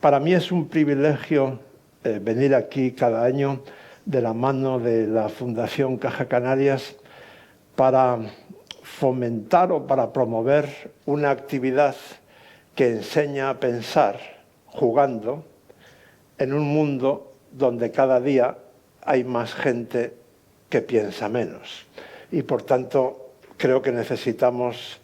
Para mí es un privilegio venir aquí cada año de la mano de la Fundación Caja Canarias para fomentar o para promover una actividad que enseña a pensar jugando en un mundo donde cada día hay más gente que piensa menos. Y por tanto creo que necesitamos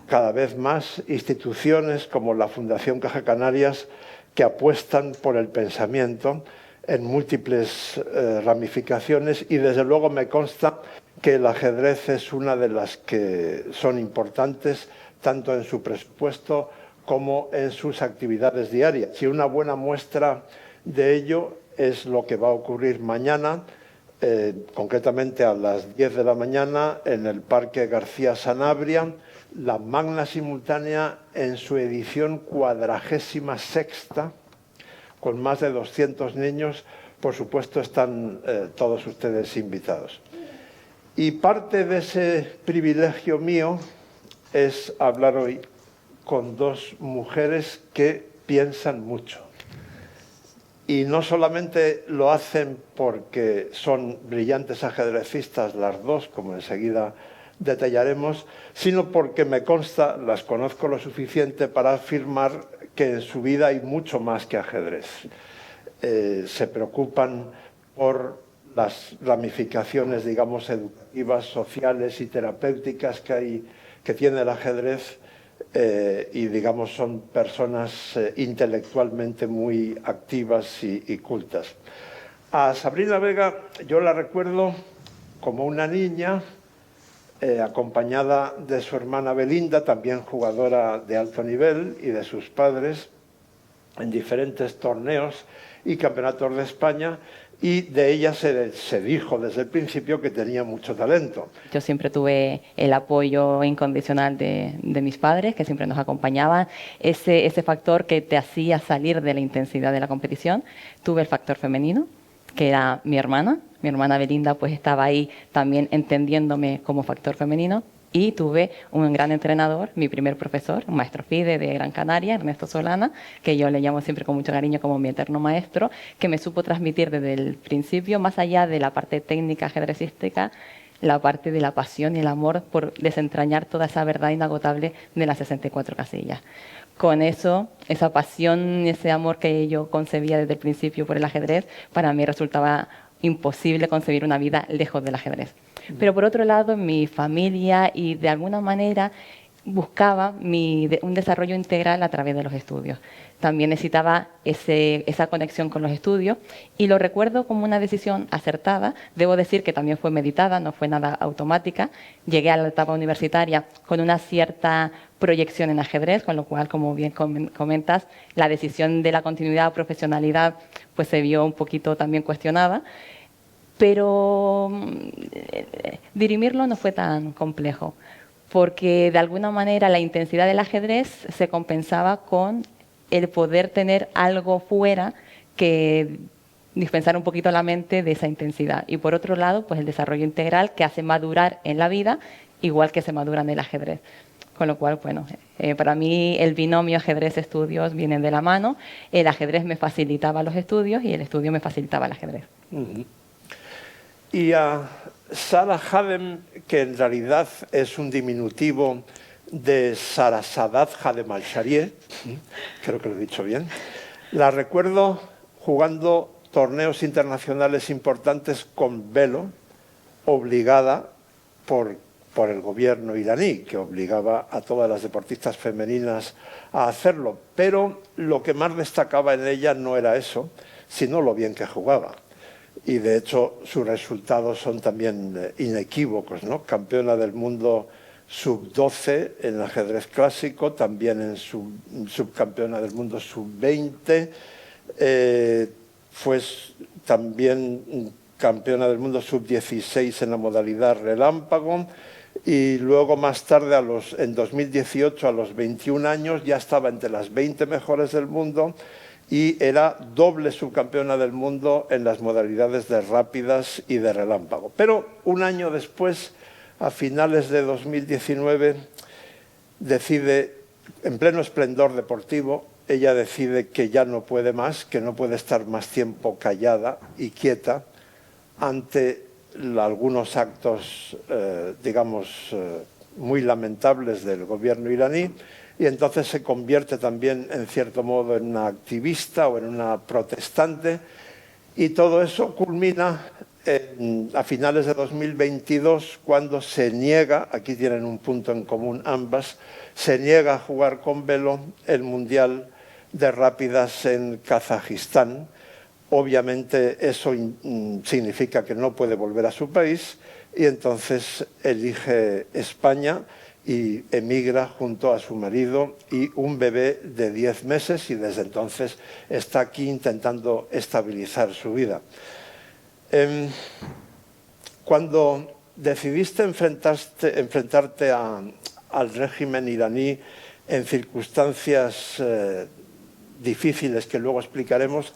cada vez más instituciones como la Fundación Caja Canarias que apuestan por el pensamiento en múltiples ramificaciones, y desde luego me consta que el ajedrez es una de las que son importantes tanto en su presupuesto como en sus actividades diarias. Y una buena muestra de ello es lo que va a ocurrir mañana, concretamente a las 10 de la mañana en el Parque García Sanabria, la magna simultánea en su edición 46ª, con más de 200 niños. Por supuesto están todos ustedes invitados. Y parte de ese privilegio mío es hablar hoy con dos mujeres que piensan mucho. Y no solamente lo hacen porque son brillantes ajedrecistas las dos, como enseguida detallaremos, sino porque me consta, las conozco lo suficiente para afirmar que en su vida hay mucho más que ajedrez. Se preocupan por las ramificaciones, digamos, educativas, sociales y terapéuticas que tiene el ajedrez, y, digamos, son personas intelectualmente muy activas y cultas. A Sabrina Vega yo la recuerdo como una niña, acompañada de su hermana Belinda, también jugadora de alto nivel, y de sus padres, en diferentes torneos y campeonatos de España, y de ella se dijo desde el principio que tenía mucho talento. Yo siempre tuve el apoyo incondicional de mis padres, que siempre nos acompañaban. Ese factor que te hacía salir de la intensidad de la competición. Tuve el factor femenino, que era mi hermana. Mi hermana Belinda pues estaba ahí también entendiéndome como factor femenino. Y tuve un gran entrenador, mi primer profesor, un maestro FIDE de Gran Canaria, Ernesto Solana, que yo le llamo siempre con mucho cariño como mi eterno maestro, que me supo transmitir desde el principio, más allá de la parte técnica ajedrecística, la parte de la pasión y el amor por desentrañar toda esa verdad inagotable de las 64 casillas. Con eso, esa pasión y ese amor que yo concebía desde el principio por el ajedrez, para mí resultaba imposible concebir una vida lejos del ajedrez. Pero por otro lado, mi familia y de alguna manera buscaba un desarrollo integral a través de los estudios. También necesitaba esa conexión con los estudios, y lo recuerdo como una decisión acertada. Debo decir que también fue meditada, no fue nada automática. Llegué a la etapa universitaria con una cierta proyección en ajedrez, con lo cual, como bien comentas, la decisión de la continuidad o profesionalidad pues se vio un poquito también cuestionada. Pero dirimirlo no fue tan complejo, porque de alguna manera la intensidad del ajedrez se compensaba con el poder tener algo fuera que dispensar un poquito la mente de esa intensidad. Y por otro lado, pues el desarrollo integral, que hace madurar en la vida igual que se madura en el ajedrez. Con lo cual, bueno, para mí el binomio ajedrez-estudios vienen de la mano. El ajedrez me facilitaba los estudios y el estudio me facilitaba el ajedrez. Y a Sarah Hadem, que en realidad es un diminutivo de Sarasadat Hadem al-Sharieh, creo que lo he dicho bien, la recuerdo jugando torneos internacionales importantes con velo, obligada por el gobierno iraní, que obligaba a todas las deportistas femeninas a hacerlo. Pero lo que más destacaba en ella no era eso, sino lo bien que jugaba. Y de hecho sus resultados son también inequívocos, ¿no? Campeona del mundo sub-12 en ajedrez clásico, también en subcampeona del mundo sub-20, fue también campeona del mundo sub-16 en la modalidad relámpago, y luego más tarde, en 2018, a los 21 años, ya estaba entre las 20 mejores del mundo, y era doble subcampeona del mundo en las modalidades de rápidas y de relámpago. Pero un año después, a finales de 2019, decide, en pleno esplendor deportivo, ella decide que ya no puede más, que no puede estar más tiempo callada y quieta ante algunos actos, digamos, muy lamentables del gobierno iraní, y entonces se convierte también, en cierto modo, en una activista o en una protestante, y todo eso culmina a finales de 2022, cuando se niega, aquí tienen un punto en común ambas, se niega a jugar con velo el Mundial de Rápidas en Kazajistán. Obviamente eso significa que no puede volver a su país y entonces elige España y emigra junto a su marido y un bebé de 10 meses, y desde entonces está aquí intentando estabilizar su vida. Cuando decidiste enfrentarte al régimen iraní en circunstancias difíciles que luego explicaremos,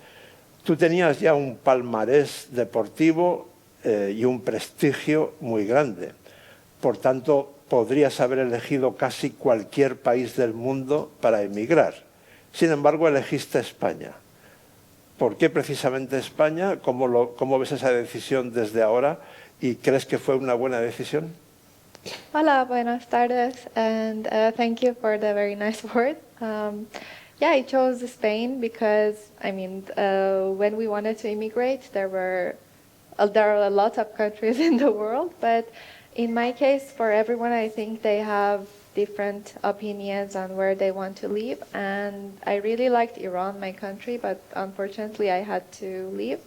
tú tenías ya un palmarés deportivo y un prestigio muy grande. Por tanto, podrías haber elegido casi cualquier país del mundo para emigrar. Sin embargo, elegiste España. ¿Por qué precisamente España? ¿Cómo ves esa decisión desde ahora? ¿Y crees que fue una buena decisión? Hola, buenas tardes, and thank you for the very nice word. Yeah, I chose Spain because, I mean, when we wanted to immigrate, there are a lot of countries in the world, but in my case, for everyone, I think they have different opinions on where they want to live, and I really liked Iran, my country, but unfortunately I had to leave.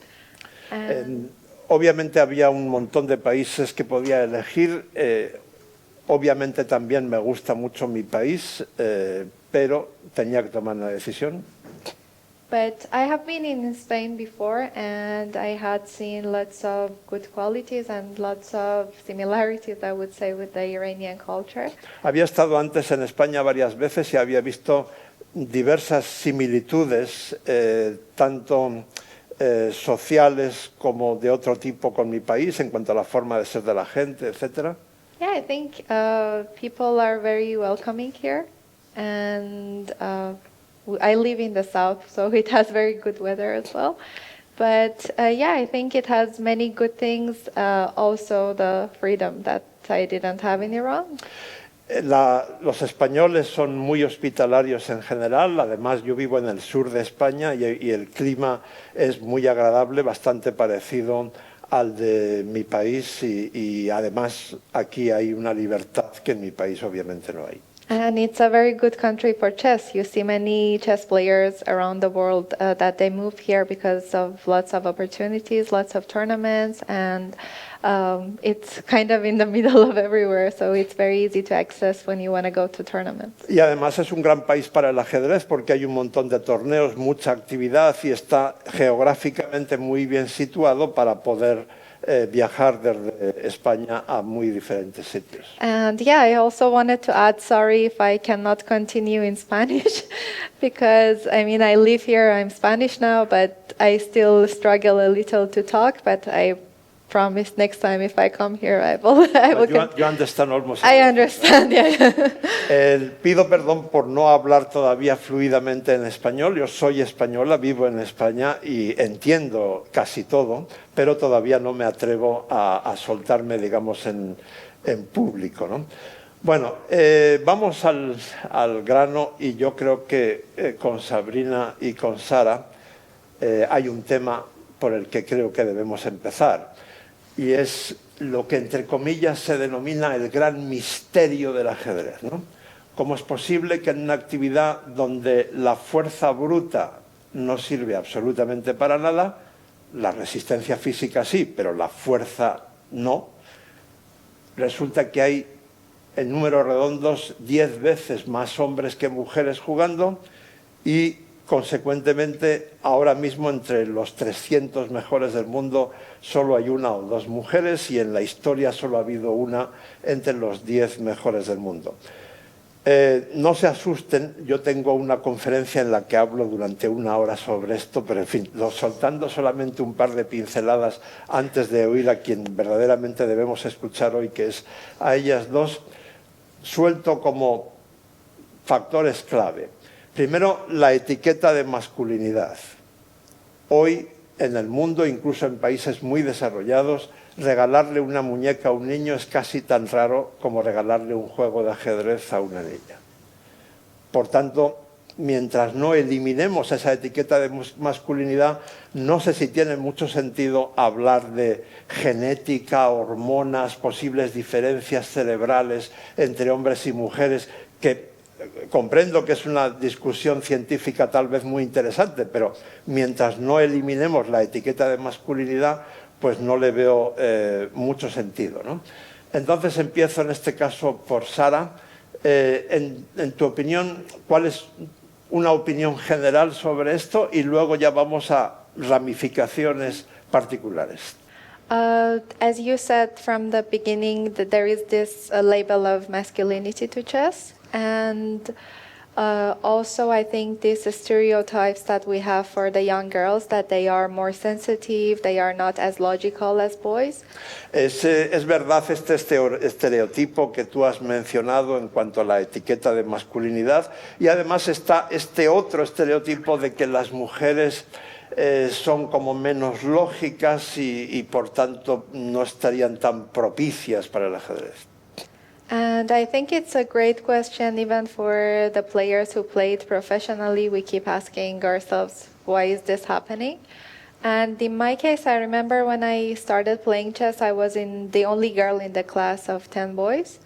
Obviamente había un montón de países que podía elegir. Obviamente también me gusta mucho mi país, pero tenía que tomar una decisión. But I have been in Spain before, and I had seen lots of good qualities and lots of similarities, I would say, with the Iranian culture. Había estado antes en España varias veces y había visto diversas similitudes, tanto sociales como de otro tipo con mi país, en cuanto a la forma de ser de la gente, etcétera. Yeah, I think people are very welcoming here, and I live in the south, so it has very good weather as well. But yeah, I think it has many good things, also the freedom that I didn't have in Iran. Los españoles son muy hospitalarios en general. Además, yo vivo en el sur de España y el clima es muy agradable, bastante parecido al de mi país, y además aquí hay una libertad que en mi país obviamente no hay. And it's a very good country for chess. You see many chess players around the world that they move here because of lots of opportunities, lots of tournaments, and it's kind of in the middle of everywhere, so it's very easy to access when you want to go to tournaments. Y además es un gran país para el ajedrez porque hay un montón de torneos, mucha actividad, y está geográficamente muy bien situado para poder viajar desde España a muy diferentes sitios. And yeah, I also wanted to add, sorry if I cannot continue in Spanish, because I mean, I live here, I'm Spanish now, but I still struggle a little to talk, but I promise next time if I come here, I will. You understand almost I understand, yeah. Pido perdón por no hablar todavía fluidamente en español. Yo soy española, vivo en España y entiendo casi todo, pero todavía no me atrevo a soltarme, digamos, en público, ¿no? Bueno, vamos al grano, y yo creo que con Sabrina y con Sara hay un tema por el que creo que debemos empezar, y es lo que entre comillas se denomina el gran misterio del ajedrez, ¿no? ¿Cómo es posible que en una actividad donde la fuerza bruta no sirve absolutamente para nada, la resistencia física sí, pero la fuerza no, resulta que hay en números redondos 10 veces más hombres que mujeres jugando, y consecuentemente ahora mismo entre los 300 mejores del mundo solo hay una o dos mujeres, y en la historia solo ha habido una entre los 10 mejores del mundo. No se asusten, yo tengo una conferencia en la que hablo durante 1 hora sobre esto, pero en fin, soltando solamente un par de pinceladas antes de oír a quien verdaderamente debemos escuchar hoy, que es a ellas dos, suelto como factores clave. Primero, la etiqueta de masculinidad. Hoy, en el mundo, incluso en países muy desarrollados, regalarle una muñeca a un niño es casi tan raro como regalarle un juego de ajedrez a una niña. Por tanto, mientras no eliminemos esa etiqueta de masculinidad, no sé si tiene mucho sentido hablar de genética, hormonas, posibles diferencias cerebrales entre hombres y mujeres, que comprendo que es una discusión científica tal vez muy interesante, pero mientras no eliminemos la etiqueta de masculinidad, pues no le veo mucho sentido, ¿no? Entonces empiezo en este caso por Sara. En tu opinión, ¿cuál es una opinión general sobre esto? Y luego ya vamos a ramificaciones particulares. As you said from the beginning, that there is this label of masculinity to chess, and also I think these stereotypes that we have for the young girls, that they are more sensitive, they are not as logical as boys. Es verdad este estereotipo que tú has mencionado en cuanto a la etiqueta de masculinidad, y además está este otro estereotipo de que las mujeres son como menos lógicas y por tanto no estarían tan propicias para el ajedrez. And I think it's a great question even for the players who played professionally. We keep asking ourselves, why is this happening? And in my case, I remember when I started playing chess, I was the only girl in the class of 10 boys.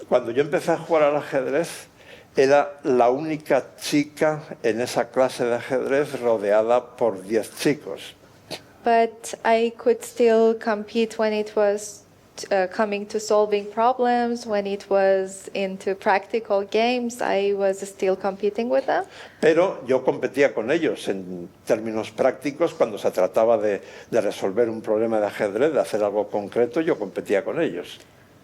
Cuando yo empecé a jugar al ajedrez, era la única chica en esa clase de ajedrez rodeada por 10 chicos. But I could still compete when it was coming to solving problems, when it was into practical games, I was still competing with them. Pero yo competía con ellos en términos prácticos. Cuando se trataba de resolver un problema de ajedrez, de hacer algo concreto, yo competía con ellos.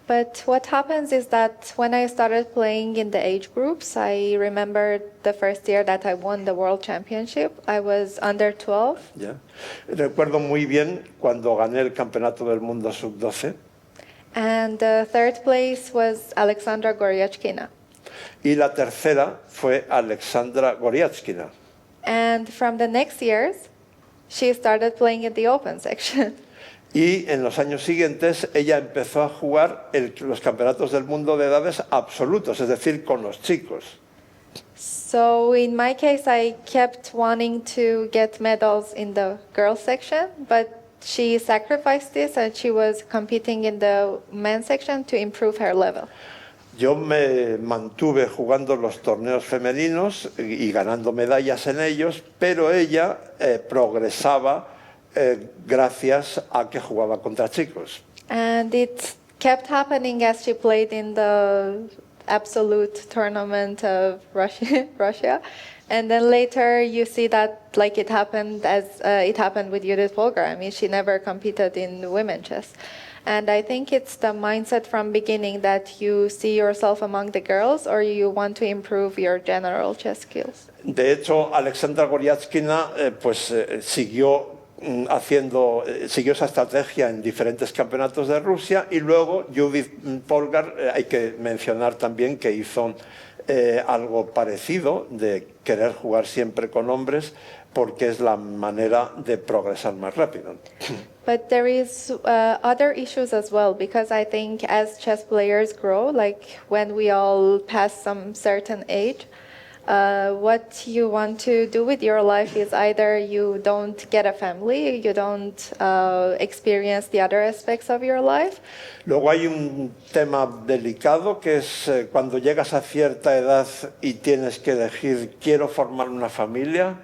But what happens is that when I started playing in the age groups, I remember the first year that I won the World Championship. I was under 12. ¿Ya? Recuerdo muy bien cuando gané el Campeonato del Mundo Sub-12. And the third place was Alexandra Goryachkina. Y la tercera fue Alexandra Goryachkina. And from the next years, she started playing in the open section. Y en los años siguientes ella empezó a jugar los campeonatos del mundo de edades absolutos, es decir, con los chicos. So in my case, I kept wanting to get medals in the girls section, but she sacrificed this and she was competing in the men's section to improve her level. Yo me mantuve jugando los torneos femeninos y ganando medallas en ellos, pero ella progresaba gracias a que jugaba contra chicos. And it kept happening as she played in the absolute tournament of Russia. And then later you see that like it happened as it happened with Judith Polgar. I mean, she never competed in women's chess. And I think it's the mindset from beginning that you see yourself among the girls or you want to improve your general chess skills. De hecho, Alexandra Goryachkina siguió esa estrategia en diferentes campeonatos de Rusia, y luego Judith Polgar, hay que mencionar también que hizo algo parecido, de querer jugar siempre con hombres porque es la manera de progresar más rápido. But there is other issues as well, because I think as chess players grow, like when we all pass some certain age, what you want to do with your life is either you don't get a family, you don't experience the other aspects of your life. Luego hay un tema delicado que es cuando llegas a cierta edad y tienes que elegir, quiero formar una familia,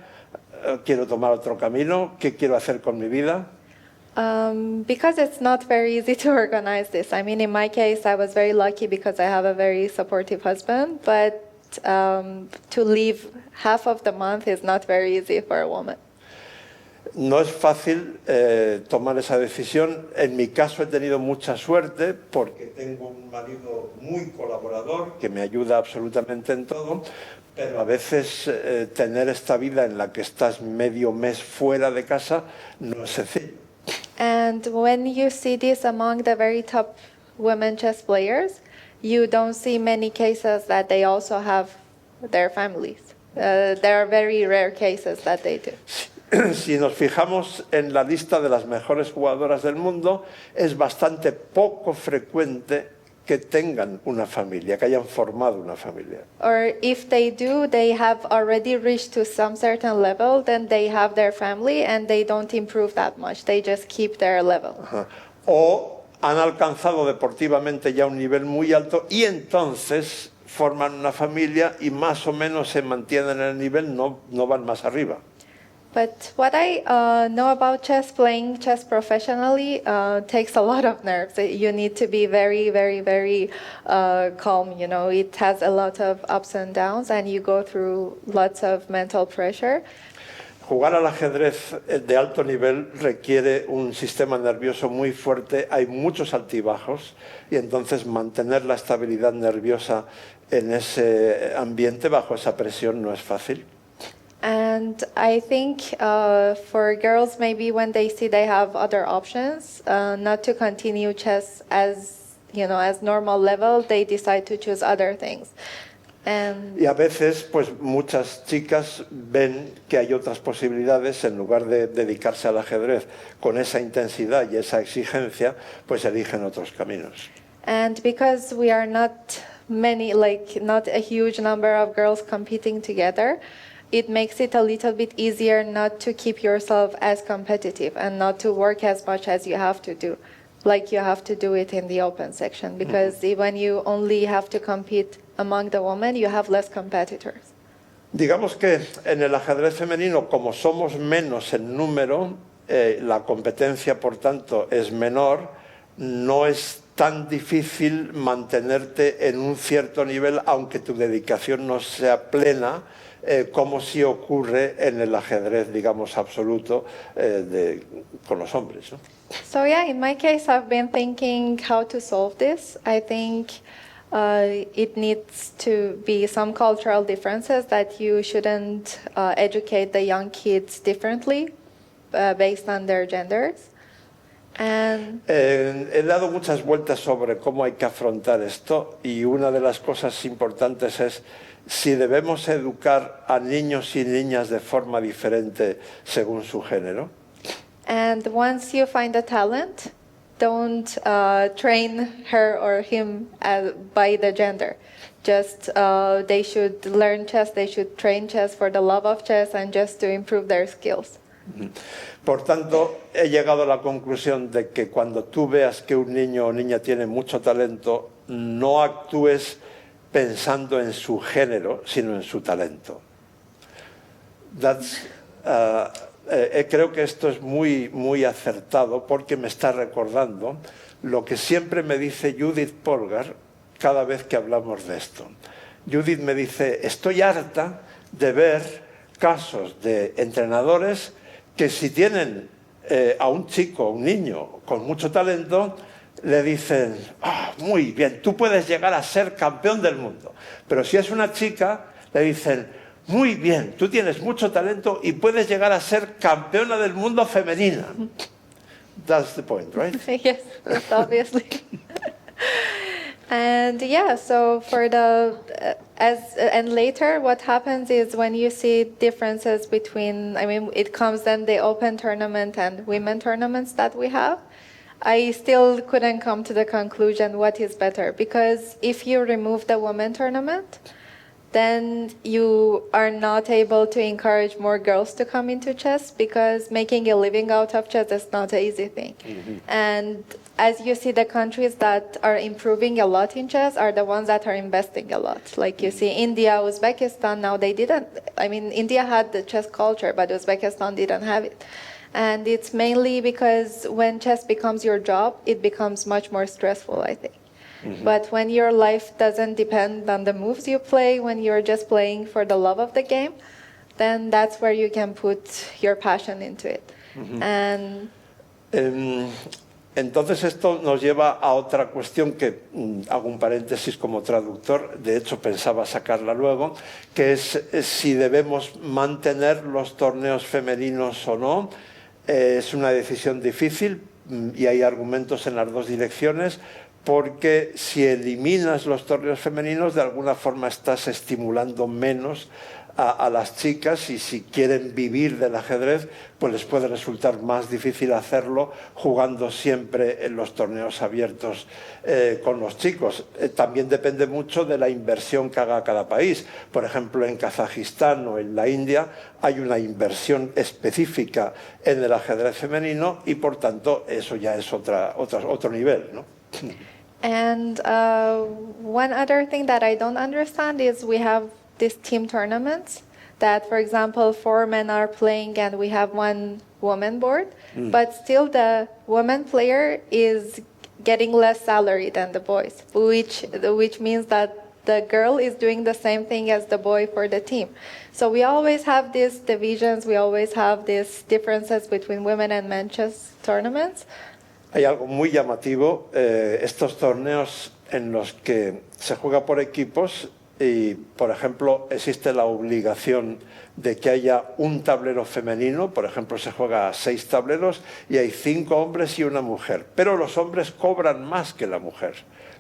quiero tomar otro camino, ¿qué quiero hacer con mi vida? Because it's not very easy to organize this. I mean, in my case, I was very lucky because I have a very supportive husband, but to leave half of the month is not very easy for a woman. No es fácil tomar esa decisión. En mi caso he tenido mucha suerte porque tengo un marido muy colaborador que me ayuda absolutamente en todo, pero a veces tener esta vida en la que estás medio mes fuera de casa no es sencillo. And when you see this among the very top women chess players, you don't see many cases that they also have their families. There are very rare cases that they do. Si nos fijamos en la lista de las mejores jugadoras del mundo, es bastante poco frecuente que tengan una familia, que hayan formado una familia. Or if they do, they have already reached to some certain level, then they have their family and they don't improve that much. They just keep their level. Ajá. O han alcanzado deportivamente ya un nivel muy alto y entonces forman una familia y más o menos se mantienen en el nivel, no van más arriba. But what I know about chess, playing chess professionally, takes a lot of nerves. You need to be very, very, very calm. You know, it has a lot of ups and downs, and you go through lots of mental pressure. Jugar al ajedrez de alto nivel requiere un sistema nervioso muy fuerte, hay muchos altibajos y entonces mantener la estabilidad nerviosa en ese ambiente, bajo esa presión, no es fácil. And I think for girls, maybe when they see they have other options, not to continue chess as, you know, as normal level, they decide to choose other things. Y a veces, pues muchas chicas ven que hay otras posibilidades, en lugar de dedicarse al ajedrez con esa intensidad y esa exigencia, pues eligen otros caminos. And because we are not many, like not a huge number of girls competing together, it makes it a little bit easier not to keep yourself as competitive and not to work as much as you have to do, like you have to do it in the open section. Because when you only have to compete among the women, you have less competitors. Digamos que en el ajedrez femenino, como somos menos en número, la competencia, por tanto, es menor, no es tan difícil mantenerte en un cierto nivel, aunque tu dedicación no sea plena, como si ocurre en el ajedrez, digamos, absoluto con los hombres, ¿no? So yeah, in my case, I've been thinking how to solve this. I think it needs to be some cultural differences, that you shouldn't educate the young kids differently based on their genders. And He dado muchas vueltas sobre cómo hay que afrontar esto y una de las cosas importantes es si debemos educar a niños y niñas de forma diferente según su género. And once you find a talent, don't train her or him by the gender. Just they should learn chess, they should train chess for the love of chess and just to improve their skills. Por tanto, he llegado a la conclusión de que cuando tú veas que un niño o niña tiene mucho talento, no actúes pensando en su género, sino en su talento. Creo que esto es muy, muy acertado porque me está recordando lo que siempre me dice Judith Polgar cada vez que hablamos de esto. Judith me dice, estoy harta de ver casos de entrenadores que si tienen a un chico, un niño con mucho talento, le dicen, muy bien, tú puedes llegar a ser campeón del mundo. Pero si es una chica, le dicen, muy bien, tú tienes mucho talento y puedes llegar a ser campeona del mundo femenina. That's the point, right? Yes, obviously. And yeah, so for the and later what happens is when you see differences between, I mean, it comes then the open tournament and women tournaments that we have. I still couldn't come to the conclusion what is better, because if you remove the women tournament, then you are not able to encourage more girls to come into chess, because making a living out of chess is not an easy thing. And as you see, the countries that are improving a lot in chess are the ones that are investing a lot. Like you see India, Uzbekistan, now they didn't, I mean, India had the chess culture, but Uzbekistan didn't have it. And it's mainly because when chess becomes your job, it becomes much more stressful, I think. But when your life doesn't depend on the moves you play, when you're just playing for the love of the game, then that's where you can put your passion into it. And entonces esto nos lleva a otra cuestión que hago un paréntesis como traductor, de hecho pensaba sacarla luego, que es si debemos mantener los torneos femeninos o no. Es una decisión difícil y hay argumentos en las dos direcciones, porque si eliminas los torneos femeninos, de alguna forma estás estimulando menos a las chicas, y si quieren vivir del ajedrez, pues les puede resultar más difícil hacerlo jugando siempre en los torneos abiertos con los chicos. También depende mucho de la inversión que haga cada país. Por ejemplo, en Kazajistán o en la India hay una inversión específica en el ajedrez femenino y, por tanto, eso ya es otro nivel, ¿no? And one other thing that I don't understand is we have these team tournaments that, for example, 4 men are playing and we have 1 woman board, but still the woman player is getting less salary than the boys, which means that the girl is doing the same thing as the boy for the team. So we always have these divisions, we always have these differences between women and men chess tournaments. Hay algo muy llamativo, estos torneos en los que se juega por equipos y, por ejemplo, existe la obligación de que haya un tablero femenino. Por ejemplo, se juega a 6 tableros y hay 5 hombres y 1 mujer, pero los hombres cobran más que la mujer,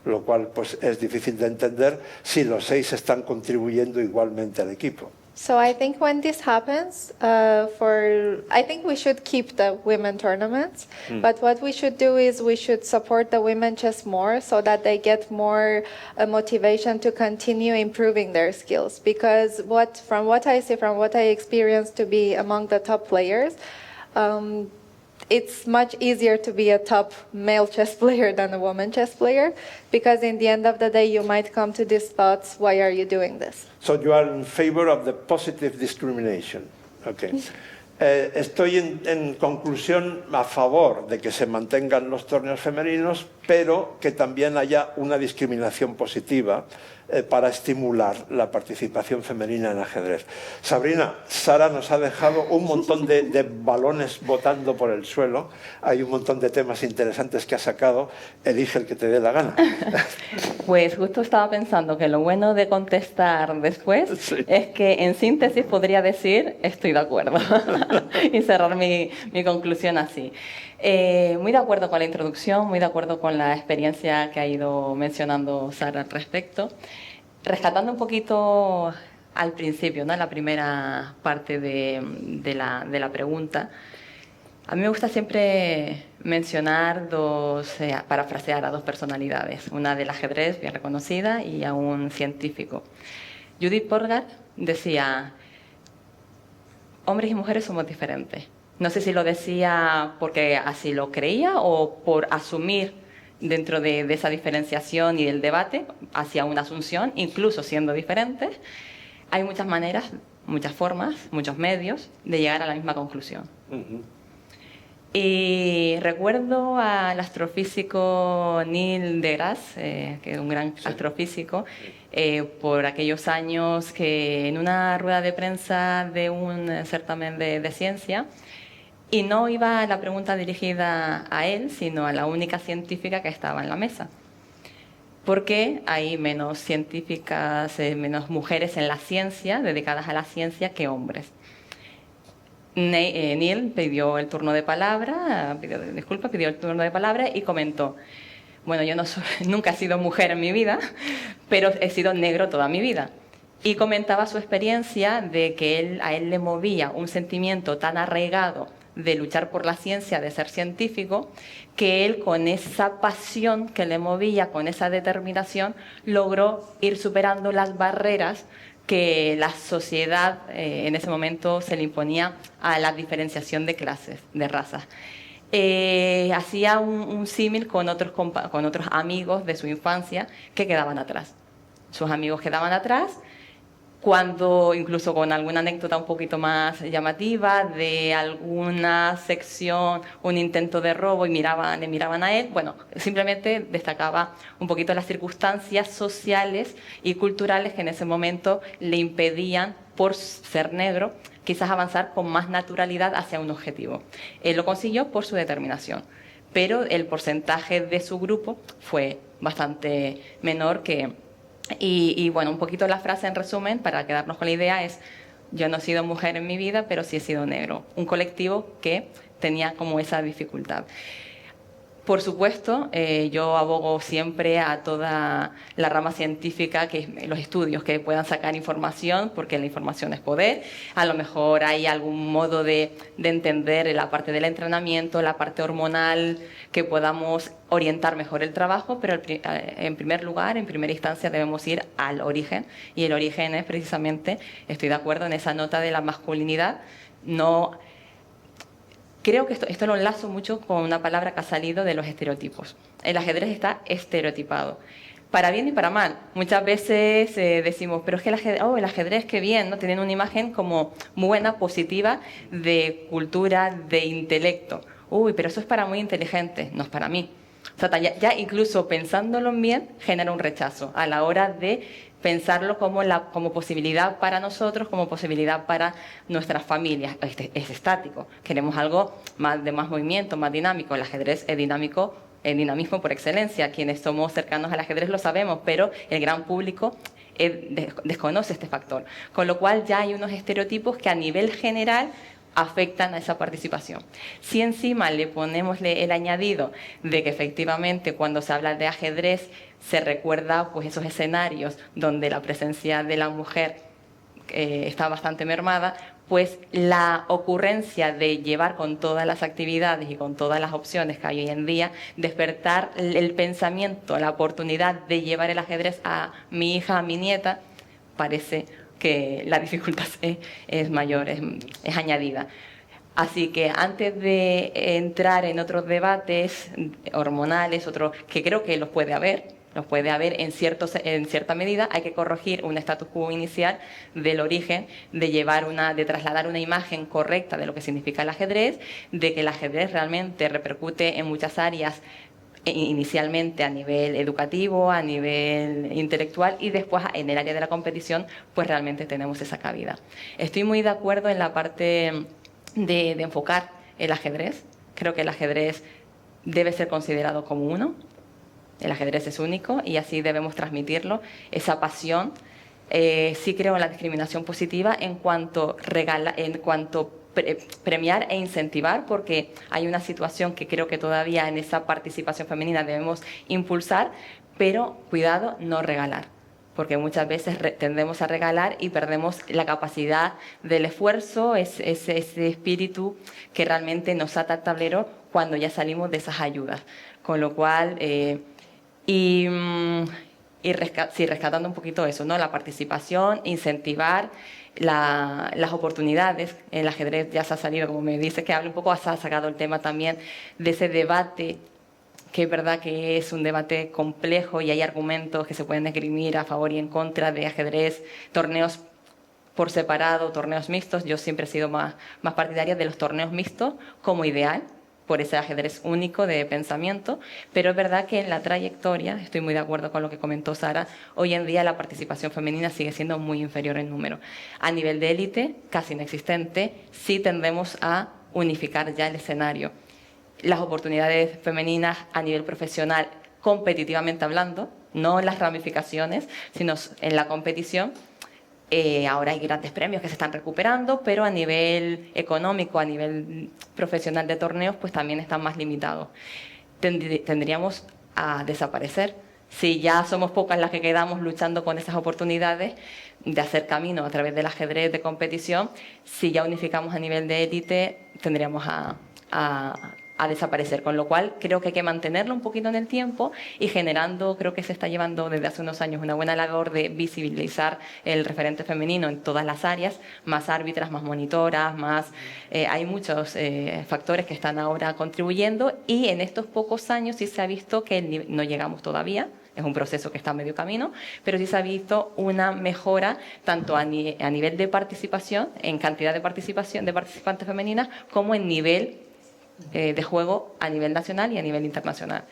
lo cual pues es difícil de entender si los 6 están contribuyendo igualmente al equipo. So I think when this happens, I think we should keep the women tournaments, but what we should do is we should support the women chess more so that they get more motivation to continue improving their skills. Because from what I see, from what I experience to be among the top players, it's much easier to be a top male chess player than a woman chess player, because in the end of the day you might come to these thoughts, why are you doing this? So you are in favor of the positive discrimination. Okay. Estoy en conclusión a favor de que se mantengan los torneos femeninos, pero que también haya una discriminación positiva para estimular la participación femenina en ajedrez. Sabrina, Sara nos ha dejado un montón de balones botando por el suelo. Hay un montón de temas interesantes que ha sacado. Elige el que te dé la gana. Pues justo estaba pensando que lo bueno de contestar después es que en síntesis podría decir estoy de acuerdo y cerrar mi conclusión así. Muy de acuerdo con la introducción, muy de acuerdo con la experiencia que ha ido mencionando Sara al respecto. Rescatando un poquito al principio, ¿no? La primera parte de la pregunta, a mí me gusta siempre mencionar parafrasear a 2 personalidades, una del ajedrez bien reconocida y a un científico. Judith Polgar decía, hombres y mujeres somos diferentes. No sé si lo decía porque así lo creía o por asumir dentro de esa diferenciación y del debate hacia una asunción, incluso siendo diferentes. Hay muchas maneras, muchas formas, muchos medios de llegar a la misma conclusión. Y recuerdo al astrofísico Neil deGrasse, que es un gran astrofísico, por aquellos años que en una rueda de prensa de un certamen de ciencia, y no iba la pregunta dirigida a él, sino a la única científica que estaba en la mesa. ¿Por qué hay menos científicas, menos mujeres en la ciencia, dedicadas a la ciencia, que hombres? Neil pidió el turno de palabra, pidió el turno de palabra y comentó, bueno, yo nunca he sido mujer en mi vida, pero he sido negro toda mi vida. Y comentaba su experiencia de que a él le movía un sentimiento tan arraigado de luchar por la ciencia, de ser científico, que él, con esa pasión que le movía, con esa determinación, logró ir superando las barreras que la sociedad en ese momento se le imponía a la diferenciación de clases, de razas. Hacía un símil con otros amigos de su infancia que quedaban atrás. Sus amigos quedaban atrás, cuando, incluso con alguna anécdota un poquito más llamativa de alguna sección, un intento de robo y le miraban a él, bueno, simplemente destacaba un poquito las circunstancias sociales y culturales que en ese momento le impedían, por ser negro, quizás avanzar con más naturalidad hacia un objetivo. Él lo consiguió por su determinación, pero el porcentaje de su grupo fue bastante menor que... Y bueno, un poquito la frase en resumen, para quedarnos con la idea, es: yo no he sido mujer en mi vida, pero sí he sido negro. Un colectivo que tenía como esa dificultad. Por supuesto, yo abogo siempre a toda la rama científica, que es los estudios que puedan sacar información, porque la información es poder. A lo mejor hay algún modo de entender la parte del entrenamiento, la parte hormonal, que podamos orientar mejor el trabajo, pero en primer lugar, en primera instancia, debemos ir al origen. Y el origen es precisamente, estoy de acuerdo en esa nota de la masculinidad, no... Creo que esto lo enlazo mucho con una palabra que ha salido de los estereotipos. El ajedrez está estereotipado, para bien y para mal. Muchas veces decimos, pero es que el ajedrez, qué bien, ¿no? Tienen una imagen como muy buena, positiva, de cultura, de intelecto. Uy, pero eso es para muy inteligentes, no es para mí. O sea, ya incluso pensándolo bien, genera un rechazo a la hora de pensarlo como posibilidad para nosotros, como posibilidad para nuestras familias. Es estático. Queremos algo de más movimiento, más dinámico. El ajedrez es dinámico, el dinamismo por excelencia. Quienes somos cercanos al ajedrez lo sabemos, pero el gran público desconoce este factor. Con lo cual ya hay unos estereotipos que a nivel general afectan a esa participación. Si encima le ponemos el añadido de que efectivamente cuando se habla de ajedrez se recuerda pues esos escenarios donde la presencia de la mujer está bastante mermada, pues la ocurrencia de llevar con todas las actividades y con todas las opciones que hay hoy en día, despertar el pensamiento, la oportunidad de llevar el ajedrez a mi hija, a mi nieta, parece que la dificultad es mayor, es añadida. Así que antes de entrar en otros debates hormonales, que creo que los puede haber en cierta medida, hay que corregir un status quo inicial del origen, de trasladar una imagen correcta de lo que significa el ajedrez, de que el ajedrez realmente repercute en muchas áreas, inicialmente a nivel educativo, a nivel intelectual, y después en el área de la competición pues realmente tenemos esa cabida. Estoy muy de acuerdo en la parte de enfocar el ajedrez. Creo que el ajedrez debe ser considerado como uno. El ajedrez es único y así debemos transmitirlo, esa pasión. Sí creo en la discriminación positiva en cuanto premiar e incentivar, porque hay una situación que creo que todavía en esa participación femenina debemos impulsar, pero cuidado, no regalar, porque muchas veces tendemos a regalar y perdemos la capacidad del esfuerzo, ese espíritu que realmente nos ata al tablero cuando ya salimos de esas ayudas. Con lo cual, rescatando un poquito eso, ¿no? La participación, incentivar las oportunidades. El ajedrez ya se ha salido, como me dice que hable un poco, se ha sacado el tema también de ese debate, que es verdad que es un debate complejo y hay argumentos que se pueden esgrimir a favor y en contra de ajedrez, torneos por separado, torneos mixtos. Yo siempre he sido más partidaria de los torneos mixtos como ideal, por ese ajedrez único de pensamiento, pero es verdad que en la trayectoria, estoy muy de acuerdo con lo que comentó Sara, hoy en día la participación femenina sigue siendo muy inferior en número. A nivel de élite, casi inexistente, sí tendemos a unificar ya el escenario. Las oportunidades femeninas a nivel profesional, competitivamente hablando, no en las ramificaciones, sino en la competición. Ahora hay grandes premios que se están recuperando, pero a nivel económico, a nivel profesional de torneos, pues también están más limitados. Tendríamos a desaparecer. Si ya somos pocas las que quedamos luchando con esas oportunidades de hacer camino a través del ajedrez de competición, si ya unificamos a nivel de élite, tendríamos a desaparecer, con lo cual creo que hay que mantenerlo un poquito en el tiempo y generando, creo que se está llevando desde hace unos años una buena labor de visibilizar el referente femenino en todas las áreas, más árbitras, más monitoras, hay muchos factores que están ahora contribuyendo y en estos pocos años sí se ha visto que no llegamos todavía. Es un proceso que está a medio camino, pero sí se ha visto una mejora tanto a nivel de participación, en cantidad de participantes femeninas, como en nivel de juego a nivel nacional y a nivel internacional.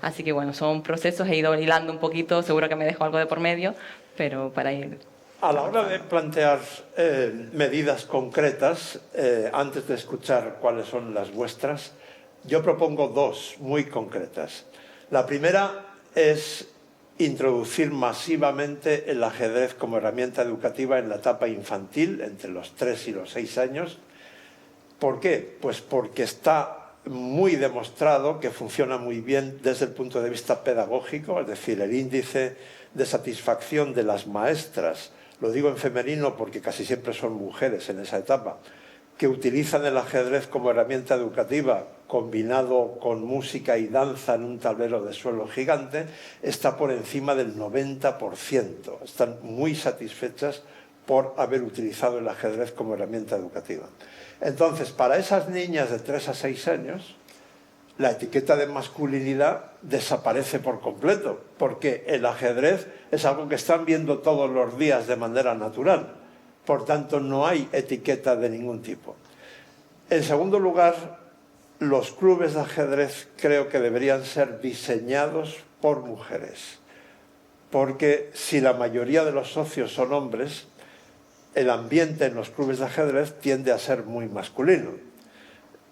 Así que bueno, son procesos, he ido hilando un poquito, seguro que me dejo algo de por medio, pero para ir... A la hora de plantear medidas concretas, antes de escuchar cuáles son las vuestras, yo propongo dos muy concretas. La primera es introducir masivamente el ajedrez como herramienta educativa en la etapa infantil, entre los 3 y los 6 años. ¿Por qué? Pues porque está muy demostrado que funciona muy bien desde el punto de vista pedagógico, es decir, el índice de satisfacción de las maestras, lo digo en femenino porque casi siempre son mujeres en esa etapa, que utilizan el ajedrez como herramienta educativa, combinado con música y danza en un tablero de suelo gigante, está por encima del 90%. Están muy satisfechas por haber utilizado el ajedrez como herramienta educativa. Entonces, para esas niñas de 3 a 6 años, la etiqueta de masculinidad desaparece por completo, porque el ajedrez es algo que están viendo todos los días de manera natural. Por tanto, no hay etiqueta de ningún tipo. En segundo lugar, los clubes de ajedrez creo que deberían ser diseñados por mujeres, porque si la mayoría de los socios son hombres, el ambiente en los clubes de ajedrez tiende a ser muy masculino.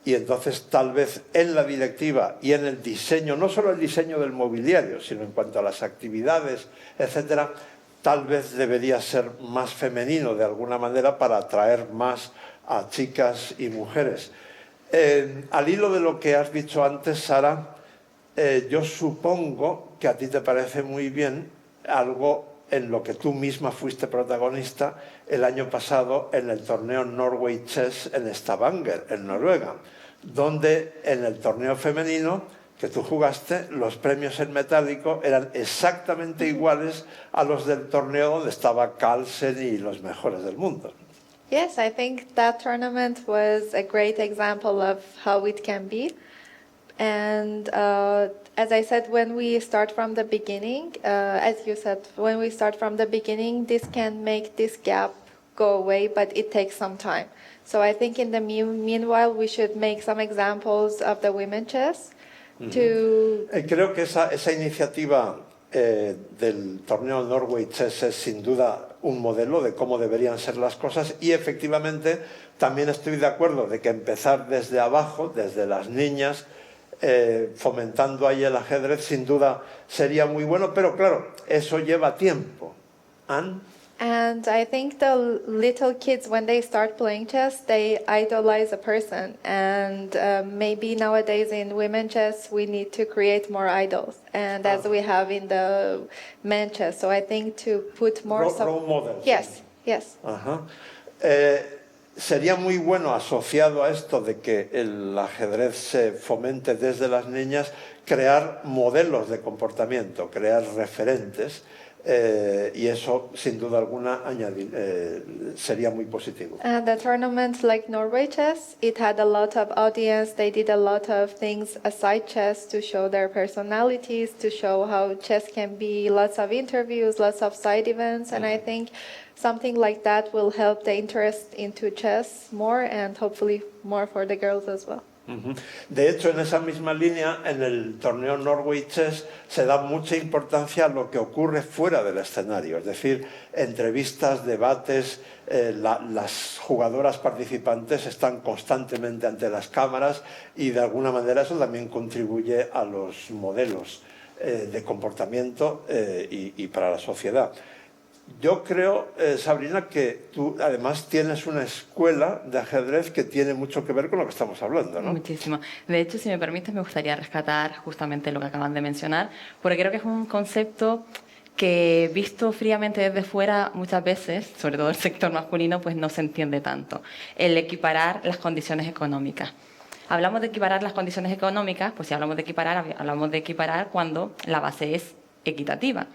Y entonces tal vez en la directiva y en el diseño, no solo el diseño del mobiliario, sino en cuanto a las actividades, etcétera, tal vez debería ser más femenino de alguna manera para atraer más a chicas y mujeres. Al hilo de lo que has dicho antes, Sara, yo supongo que a ti te parece muy bien algo en lo que tú misma fuiste protagonista el año pasado en el torneo Norway Chess en Stavanger, en Noruega, donde en el torneo femenino que tú jugaste, los premios en metálico eran exactamente iguales a los del torneo donde estaba Carlsen y los mejores del mundo. Yes, I think that tournament was a great example of how it can be. And as I said, when we start from the beginning, as you said, when we start from the beginning, this can make this gap go away, but it takes some time. So I think in the meanwhile, we should make some examples of the women chess. Creo que esa iniciativa del torneo Norway Chess es sin duda un modelo de cómo deberían ser las cosas, y efectivamente también estoy de acuerdo de que empezar desde abajo, desde las niñas, fomentando ahí el ajedrez, sin duda sería muy bueno, pero claro, eso lleva tiempo. ¿Anne? And I think the little kids, when they start playing chess, they idolize a person. And maybe nowadays in women chess, we need to create more idols, and as we have in the men chess. So I think to put more role models. Yes, yes. Ajá. Sería muy bueno, asociado a esto de que el ajedrez se fomente desde las niñas, crear modelos de comportamiento, crear referentes. Y eso, sin duda alguna, sería muy positivo. And the tournament like Norway Chess, it had a lot of audience. They did a lot of things aside chess to show their personalities, to show how chess can be, lots of interviews, lots of side events. And I think something like that will help the interest into chess more, and hopefully more for the girls as well. De hecho, en esa misma línea, en el torneo Norway Chess se da mucha importancia a lo que ocurre fuera del escenario, es decir, entrevistas, debates, las jugadoras participantes están constantemente ante las cámaras, y de alguna manera eso también contribuye a los modelos de comportamiento y para la sociedad. Yo creo, Sabrina, que tú además tienes una escuela de ajedrez que tiene mucho que ver con lo que estamos hablando, ¿no? Muchísimo. De hecho, si me permites, me gustaría rescatar justamente lo que acaban de mencionar, porque creo que es un concepto que, visto fríamente desde fuera, muchas veces, sobre todo el sector masculino, pues no se entiende tanto. El equiparar las condiciones económicas. Hablamos de equiparar las condiciones económicas, pues si hablamos de equiparar cuando la base es equitativa.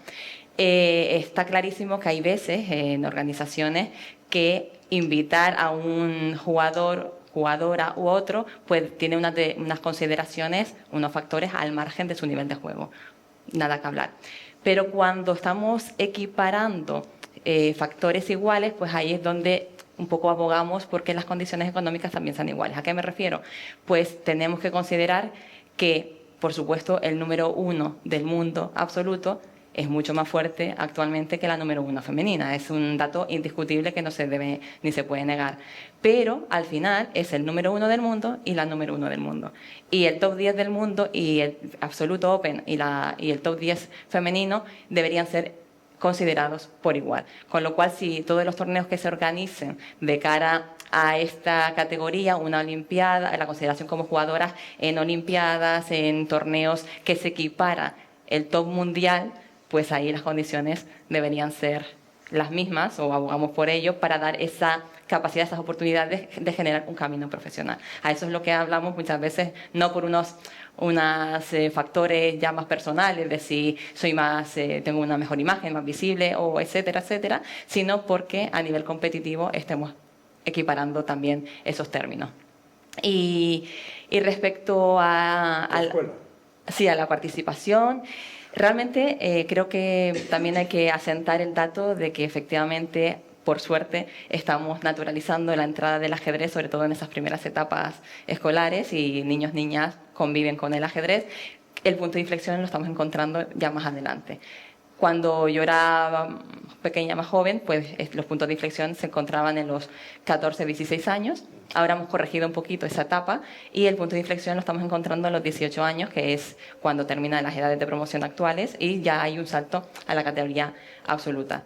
Está clarísimo que hay veces en organizaciones que invitar a un jugador, jugadora u otro, pues tiene unas consideraciones, unos factores al margen de su nivel de juego. Nada que hablar. Pero cuando estamos equiparando factores iguales, pues ahí es donde un poco abogamos porque las condiciones económicas también son iguales. ¿A qué me refiero? Pues tenemos que considerar que, por supuesto, el número 1 del mundo absoluto es mucho más fuerte actualmente que la número 1 femenina. Es un dato indiscutible que no se debe ni se puede negar. Pero al final es el número 1 del mundo y la número 1 del mundo. Y el top 10 del mundo y el absoluto Open y el top 10 femenino deberían ser considerados por igual. Con lo cual, si todos los torneos que se organicen de cara a esta categoría, una olimpiada, la consideración como jugadoras en olimpiadas, en torneos que se equipara el top mundial, pues ahí las condiciones deberían ser las mismas, o abogamos por ello, para dar esa capacidad, esas oportunidades de generar un camino profesional. A eso es lo que hablamos muchas veces, no por unos factores ya más personales, de si soy más, tengo una mejor imagen, más visible, o etcétera, etcétera, sino porque a nivel competitivo estemos equiparando también esos términos. Y respecto a la participación, realmente creo que también hay que asentar el dato de que efectivamente, por suerte, estamos naturalizando la entrada del ajedrez, sobre todo en esas primeras etapas escolares, y niños, niñas conviven con el ajedrez. El punto de inflexión lo estamos encontrando ya más adelante. Cuando yo era pequeña, más joven, pues los puntos de inflexión se encontraban en los 14, 16 años. Ahora hemos corregido un poquito esa etapa y el punto de inflexión lo estamos encontrando en los 18 años, que es cuando terminan las edades de promoción actuales, y ya hay un salto a la categoría absoluta.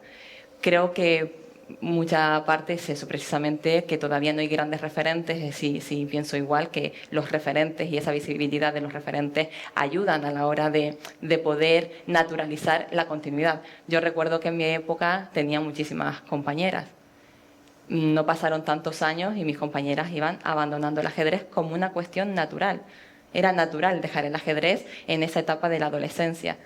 Creo que mucha parte es eso, precisamente, que todavía no hay grandes referentes. Sí, pienso igual, que los referentes y esa visibilidad de los referentes ayudan a la hora de poder naturalizar la continuidad. Yo recuerdo que en mi época tenía muchísimas compañeras. No pasaron tantos años y mis compañeras iban abandonando el ajedrez como una cuestión natural. Era natural dejar el ajedrez en esa etapa de la adolescencia.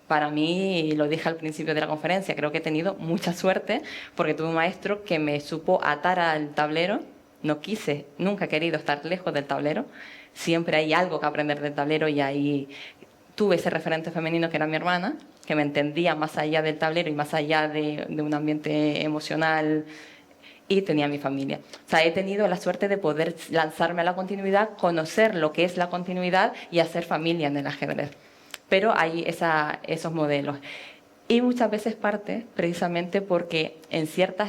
Para mí, lo dije al principio de la conferencia, creo que he tenido mucha suerte porque tuve un maestro que me supo atar al tablero. Nunca he querido estar lejos del tablero. Siempre hay algo que aprender del tablero, y ahí tuve ese referente femenino que era mi hermana, que me entendía más allá del tablero y más allá de un ambiente emocional, y tenía mi familia. O sea, he tenido la suerte de poder lanzarme a la continuidad, conocer lo que es la continuidad y hacer familia en el ajedrez. Pero hay esos modelos. Y muchas veces parte precisamente porque en cierta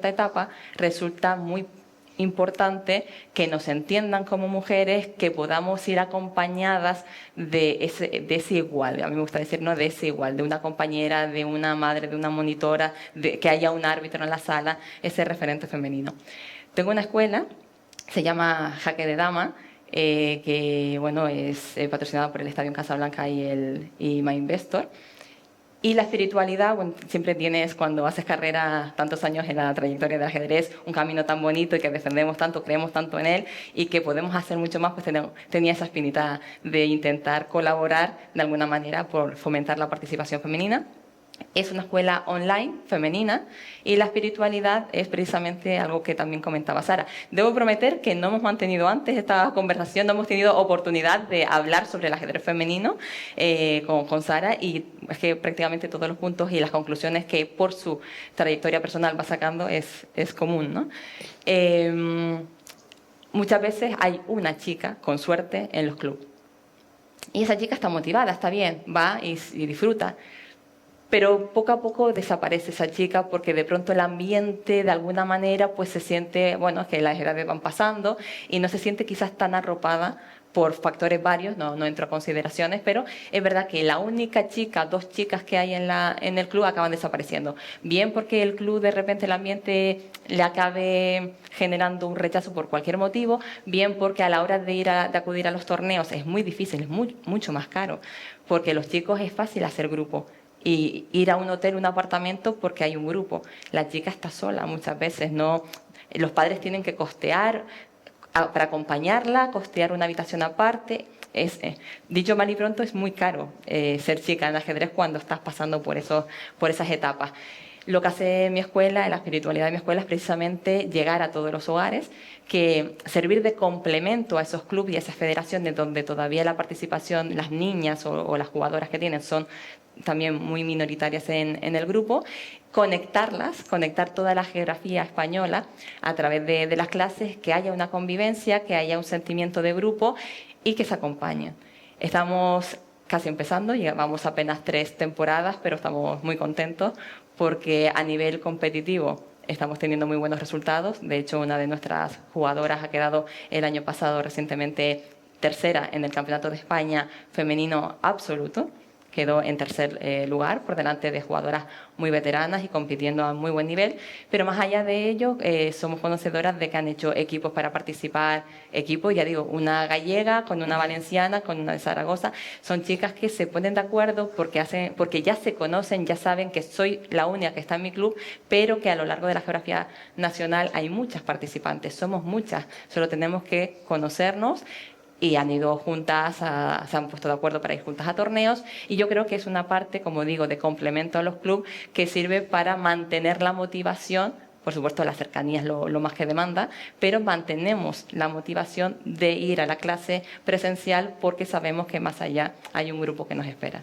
etapa resulta muy importante que nos entiendan como mujeres, que podamos ir acompañadas de ese igual. A mí me gusta decir, no de ese igual, de una compañera, de una madre, de una monitora, que haya un árbitro en la sala, ese referente femenino. Tengo una escuela, se llama Jaque de Dama, que bueno, es patrocinada por el Estadio en Casablanca y MyInvestor. Y la espiritualidad, bueno, siempre tienes, cuando haces carrera tantos años en la trayectoria del ajedrez, un camino tan bonito y que defendemos tanto, creemos tanto en él y que podemos hacer mucho más, pues tenía esa espinita de intentar colaborar de alguna manera por fomentar la participación femenina. Es una escuela online femenina y la espiritualidad es precisamente algo que también comentaba Sara. Debo prometer que no hemos mantenido antes esta conversación, no hemos tenido oportunidad de hablar sobre el ajedrez femenino con Sara, y es que prácticamente todos los puntos y las conclusiones que por su trayectoria personal va sacando es común, ¿no? Muchas veces hay una chica, con suerte, en los clubes. Y esa chica está motivada, está bien, va y disfruta. Pero poco a poco desaparece esa chica porque de pronto el ambiente, de alguna manera, pues se siente, bueno, que las edades van pasando y no se siente quizás tan arropada por factores varios, no entro a consideraciones, pero es verdad que la única chica, dos chicas que hay en el club acaban desapareciendo. Bien porque el club, de repente, el ambiente le acabe generando un rechazo por cualquier motivo, bien porque a la hora de acudir a los torneos es muy difícil, es mucho más caro, porque los chicos es fácil hacer grupo. Y ir a un hotel, un apartamento, porque hay un grupo. La chica está sola muchas veces, no. Los padres tienen que costear para acompañarla, costear una habitación aparte. Dicho mal y pronto, es muy caro ser chica en ajedrez cuando estás pasando por esas etapas. Lo que hace mi escuela, la espiritualidad de mi escuela, es precisamente llegar a todos los hogares, que servir de complemento a esos clubes y a esas federaciones donde todavía la participación, las niñas o las jugadoras que tienen son también muy minoritarias en el grupo, conectar toda la geografía española a través de las clases, que haya una convivencia, que haya un sentimiento de grupo y que se acompañen. Estamos casi empezando, llevamos apenas 3 temporadas, pero estamos muy contentos porque a nivel competitivo estamos teniendo muy buenos resultados. De hecho, una de nuestras jugadoras ha quedado el año pasado recientemente tercera en el Campeonato de España femenino absoluto, quedó en tercer lugar por delante de jugadoras muy veteranas y compitiendo a muy buen nivel, pero más allá de ello somos conocedoras de que han hecho equipos para participar, equipos, ya digo, una gallega con una valenciana, con una de Zaragoza, son chicas que se ponen de acuerdo porque ya se conocen, ya saben que soy la única que está en mi club, pero que a lo largo de la geografía nacional hay muchas participantes, somos muchas, solo tenemos que conocernos y han ido juntas, se han puesto de acuerdo para ir juntas a torneos y yo creo que es una parte, como digo, de complemento a los clubes que sirve para mantener la motivación. Por supuesto, la cercanía es lo más que demanda, pero mantenemos la motivación de ir a la clase presencial porque sabemos que más allá hay un grupo que nos espera.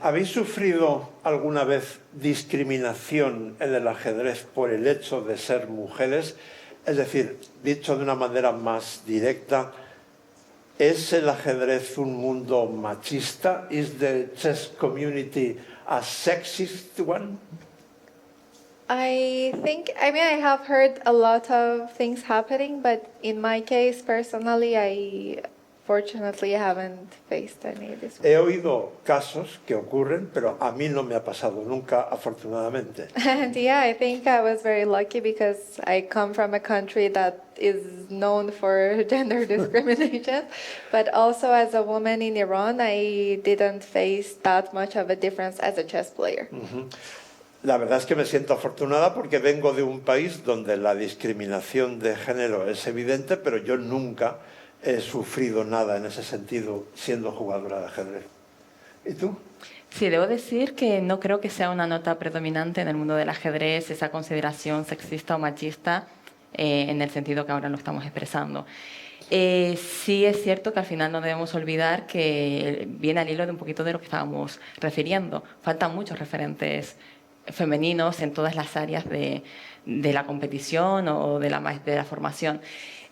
¿Habéis sufrido alguna vez discriminación en el ajedrez por el hecho de ser mujeres? Es decir, dicho de una manera más directa, ¿es el ajedrez un mundo machista? ¿Is the chess community a sexist one? I have heard a lot of things happening, but in my case, personally, I fortunately haven't faced any of this. He oído casos que ocurren, pero a mí no me ha pasado nunca, afortunadamente. And yeah, I think I was very lucky because I come from a country that is known for gender discrimination. But also as a woman in Iran, I didn't face that much of a difference as a chess player. La verdad es que me siento afortunada porque vengo de un país donde la discriminación de género es evidente, pero yo nunca he sufrido nada en ese sentido siendo jugadora de ajedrez. ¿Y tú? Sí, debo decir que no creo que sea una nota predominante en el mundo del ajedrez esa consideración sexista o machista en el sentido que ahora lo estamos expresando. Sí es cierto que al final no debemos olvidar que viene al hilo de un poquito de lo que estábamos refiriendo. Faltan muchos referentes femeninos en todas las áreas de la competición o de la formación.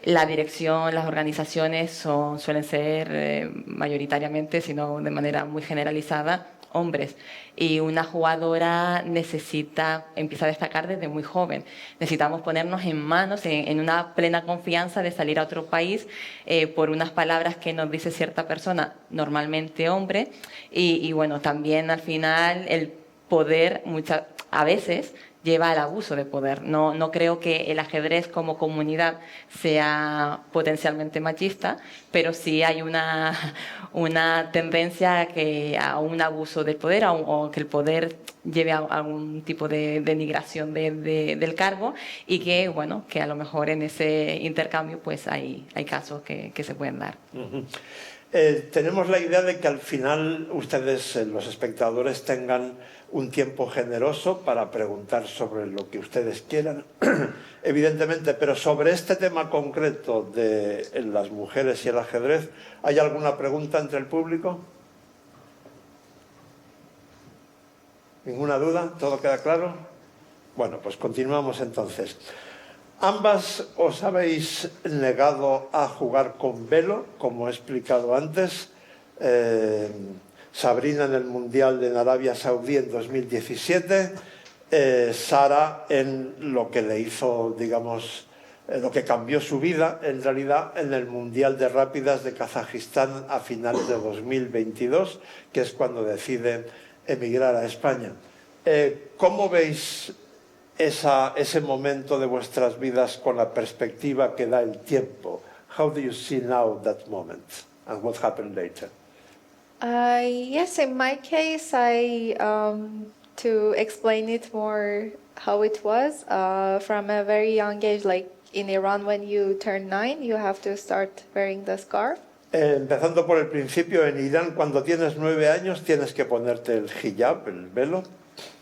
La dirección, las organizaciones suelen ser mayoritariamente, sino de manera muy generalizada, hombres. Y una jugadora empieza a destacar desde muy joven. Necesitamos ponernos en manos, en una plena confianza de salir a otro país por unas palabras que nos dice cierta persona, normalmente hombre. Y bueno, también al final el poder a veces lleva al abuso de poder. No creo que el ajedrez como comunidad sea potencialmente machista, pero sí hay una tendencia a un abuso del poder o que el poder lleve a algún tipo de denigración del cargo y que, bueno, que a lo mejor en ese intercambio pues hay casos que se pueden dar. Tenemos la idea de que al final ustedes, los espectadores, tengan un tiempo generoso para preguntar sobre lo que ustedes quieran, evidentemente, pero sobre este tema concreto de las mujeres y el ajedrez, ¿hay alguna pregunta entre el público? ¿Ninguna duda? ¿Todo queda claro? Bueno, pues continuamos entonces. Ambas os habéis negado a jugar con velo, como he explicado antes. Sabrina en el Mundial de Arabia Saudí en 2017, Sara en lo que le hizo, digamos, lo que cambió su vida, en realidad, en el Mundial de Rápidas de Kazajistán a finales de 2022, que es cuando decide emigrar a España. ¿Cómo veis ese momento de vuestras vidas con la perspectiva que da el tiempo? How do you see now that moment and what happened later? Yes, in my case, to explain it more how it was, from a very young age, like in Iran, when you turn 9, you have to start wearing the scarf. Empezando por el principio, en Irán, cuando tienes 9 años, tienes que ponerte el hijab, el velo.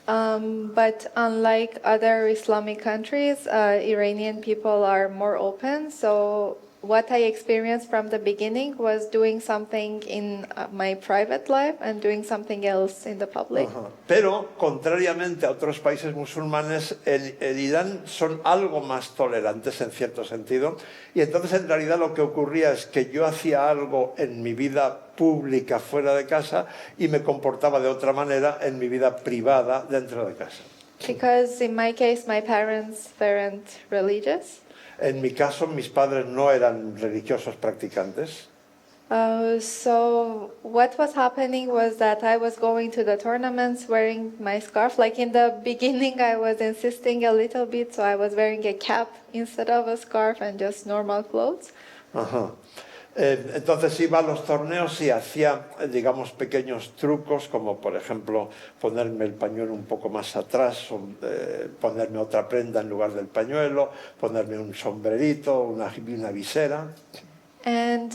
But unlike other Islamic countries, Iranian people are more open. So what I experienced from the beginning was doing something in my private life and doing something else in the public. Pero, contrariamente a otros países musulmanes, en Irán son algo más tolerantes en cierto sentido. Y entonces, en realidad, lo que ocurría es que yo hacía algo en mi vida pública fuera de casa y me comportaba de otra manera en mi vida privada dentro de casa. Because in my case, my parents weren't religious. En mi caso, mis padres no eran religiosos practicantes. So what was happening was that I was going to the tournaments wearing my scarf. Like in the beginning, I was insisting a little bit, so I was wearing a cap instead of a scarf and just normal clothes. Ajá. Entonces iba a los torneos y hacía, digamos, pequeños trucos, como por ejemplo ponerme el pañuelo un poco más atrás, o, ponerme otra prenda en lugar del pañuelo, ponerme un sombrerito, una visera. And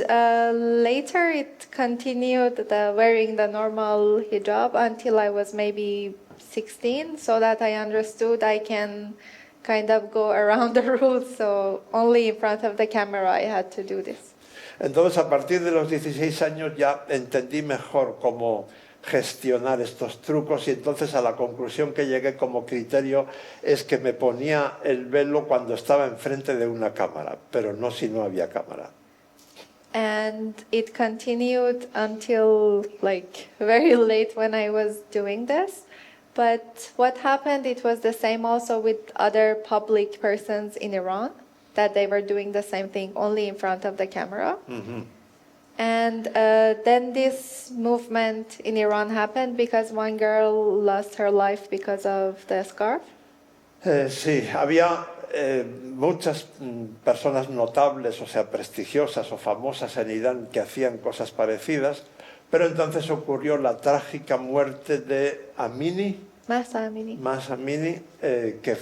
later it continued wearing the normal hijab until I was maybe 16, so that I understood I can kind of go around the rules, so only in front of the camera I had to do this. Entonces, a partir de los 16 años ya entendí mejor cómo gestionar estos trucos y entonces a la conclusión que llegué como criterio es que me ponía el velo cuando estaba enfrente de una cámara, pero no si no había cámara. And it continued until like very late when I was doing this. But what happened, it was the same also with other public persons in Iran, that they were doing the same thing only in front of the camera. And then this movement in Iran happened because one girl lost her life because of the scarf. Sí, había muchas personas notables, o sea, prestigiosas o famosas en Irán que hacían cosas parecidas, pero entonces ocurrió la trágica muerte de Amini, Mahsa Amini. Mahsa Amini, que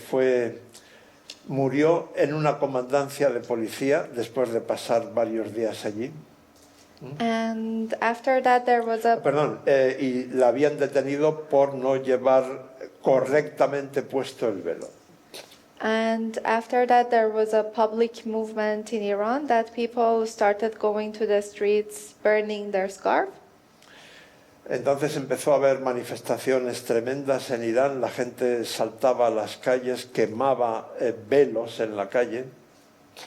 murió en una comandancia de policía después de pasar varios días allí. And after that there was a Perdón, y la habían detenido por no llevar correctamente puesto el velo. And after that, there was a public movement in Iran that people started going to the streets burning their scarf. Entonces empezó a haber manifestaciones tremendas en Irán, la gente saltaba a las calles, quemaba velos en la calle.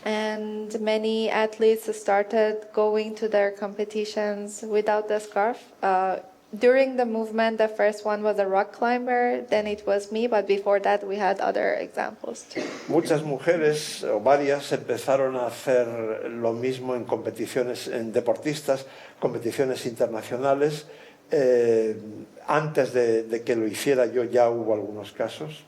And many athletes started going to their competitions without the scarf. During the movement, the first one was a rock climber, then it was me, but before that we had other examples too. Muchas mujeres, o varias, empezaron a hacer lo mismo en competiciones, en deportistas, competiciones internacionales. Antes de que lo hiciera yo ya hubo algunos casos.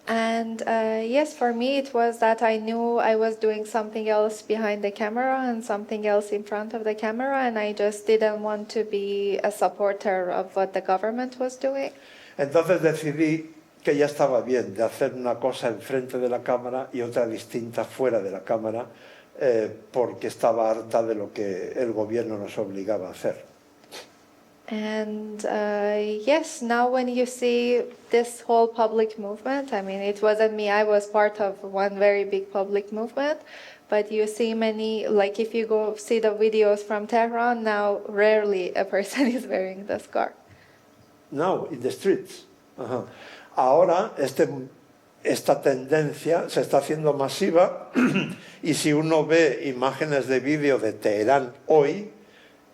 And yes, for me it was that I knew I was doing something else behind the camera and something else in front of the camera, and I just didn't want to be a supporter of what the government was doing. Entonces decidí que ya estaba bien de hacer una cosa enfrente de la cámara y otra distinta fuera de la cámara, porque estaba harta de lo que el gobierno nos obligaba a hacer. And yes, now when you see this whole public movement, I mean, it wasn't me, I was part of one very big public movement, but you see many, like if you go see the videos from Tehran, now rarely a person is wearing the scarf. Now, in the streets. Ajá. Ahora esta tendencia se está haciendo masiva y si uno ve imágenes de vídeo de Teherán hoy,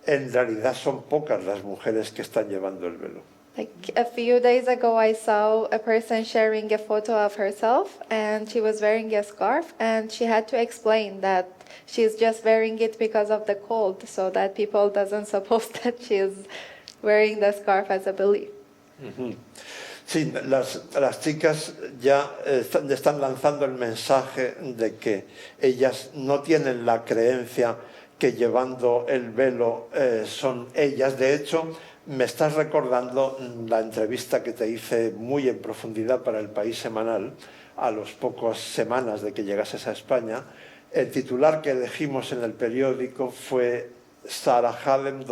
en realidad son pocas las mujeres que están llevando el velo. Like a few days ago, I saw a person sharing a photo of herself, and she was wearing a scarf, and she had to explain that she's just wearing it because of the cold, so that people doesn't suppose that she's wearing the scarf as a belief. Sí, las chicas ya están lanzando el mensaje de que ellas no tienen la creencia que llevando el velo son ellas. De hecho, me estás recordando la entrevista que te hice muy en profundidad para El País Semanal, a las pocas semanas de que llegases a España. El titular que elegimos en el periódico fue Sarah Halem, :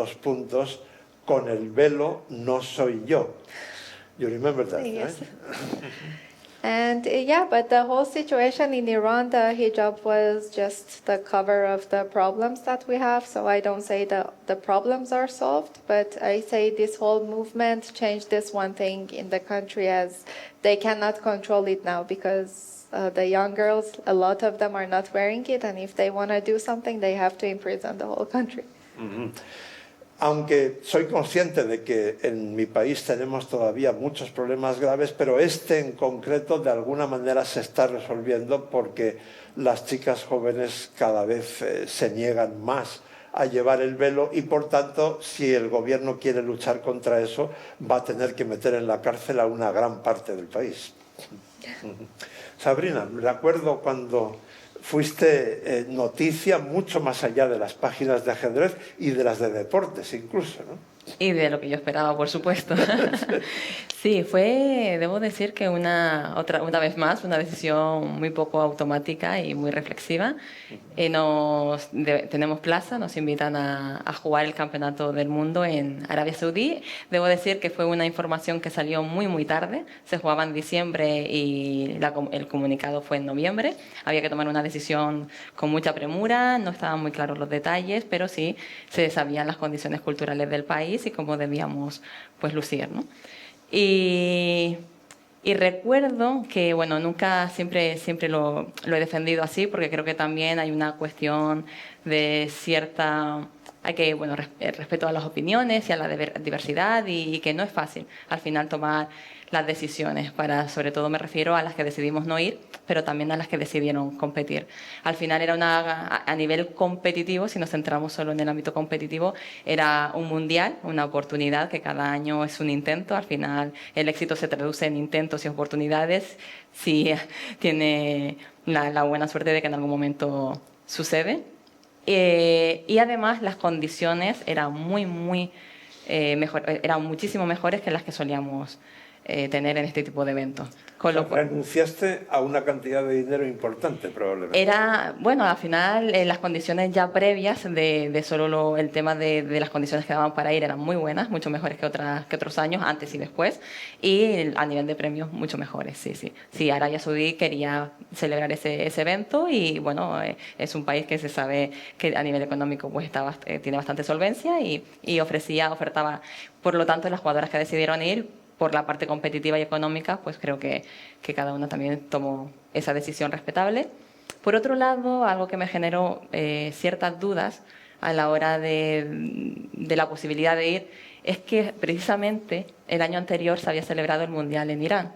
con el velo no soy yo. You remember that, Yes. right? And yeah, but the whole situation in Iran, the hijab was just the cover of the problems that we have. So I don't say the problems are solved, but I say this whole movement changed this one thing in the country, as they cannot control it now because the young girls, a lot of them are not wearing it. And if they want to do something, they have to imprison the whole country. Aunque soy consciente de que en mi país tenemos todavía muchos problemas graves, pero este en concreto de alguna manera se está resolviendo porque las chicas jóvenes cada vez se niegan más a llevar el velo y, por tanto, si el gobierno quiere luchar contra eso, va a tener que meter en la cárcel a una gran parte del país. Sabrina, me acuerdo cuando fuiste noticia mucho más allá de las páginas de ajedrez y de las de deportes incluso, ¿no? Y de lo que yo esperaba, por supuesto. Sí, fue, debo decir que una vez más, una decisión muy poco automática y muy reflexiva. Tenemos plaza, nos invitan a jugar el Campeonato del Mundo en Arabia Saudí. Debo decir que fue una información que salió muy, muy tarde. Se jugaba en diciembre y el comunicado fue en noviembre. Había que tomar una decisión con mucha premura, no estaban muy claros los detalles, pero sí se sabían las condiciones culturales del país y cómo debíamos pues lucir, ¿no? Y recuerdo que, bueno, siempre lo he defendido así, porque creo que también hay una cuestión de respeto a las opiniones y a la diversidad y que no es fácil al final tomar las decisiones sobre todo me refiero a las que decidimos no ir, pero también a las que decidieron competir. Al final a nivel competitivo, si nos centramos solo en el ámbito competitivo, era un mundial, una oportunidad que cada año es un intento. Al final el éxito se traduce en intentos y oportunidades si tiene la buena suerte de que en algún momento sucede. Y además las condiciones eran eran muchísimo mejores que las que solíamos tener en este tipo de eventos. Renunciaste a una cantidad de dinero importante, probablemente. Al final las condiciones ya previas de solo el tema de las condiciones que daban para ir eran muy buenas, mucho mejores que otros años, antes y después, y a nivel de premios mucho mejores, sí. Sí, Arabia Saudí quería celebrar ese evento y, bueno, es un país que se sabe que a nivel económico pues tiene bastante solvencia y ofertaba, por lo tanto, las jugadoras que decidieron ir, por la parte competitiva y económica, pues creo que cada una también tomó esa decisión respetable. Por otro lado, algo que me generó ciertas dudas a la hora de la posibilidad de ir es que precisamente el año anterior se había celebrado el Mundial en Irán.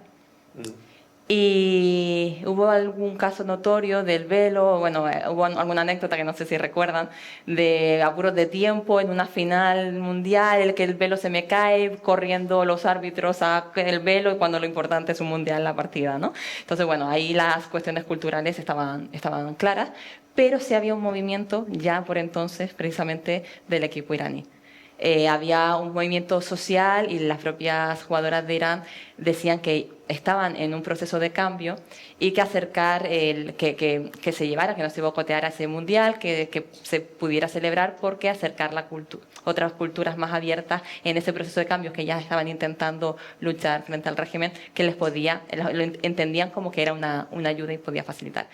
Y hubo algún caso notorio del velo, hubo alguna anécdota que no sé si recuerdan, de apuros de tiempo en una final mundial, que el velo se me cae, corriendo los árbitros a el velo, y cuando lo importante es un mundial, la partida, ¿no? Entonces, ahí las cuestiones culturales estaban claras, pero sí había un movimiento ya por entonces precisamente del equipo iraní. Había un movimiento social y las propias jugadoras de Irán decían que estaban en un proceso de cambio y que que se llevara, que no se boicoteara ese mundial, que se pudiera celebrar, porque acercar otras culturas más abiertas en ese proceso de cambio que ya estaban intentando luchar frente al régimen, que lo entendían como que era una ayuda y podía facilitar.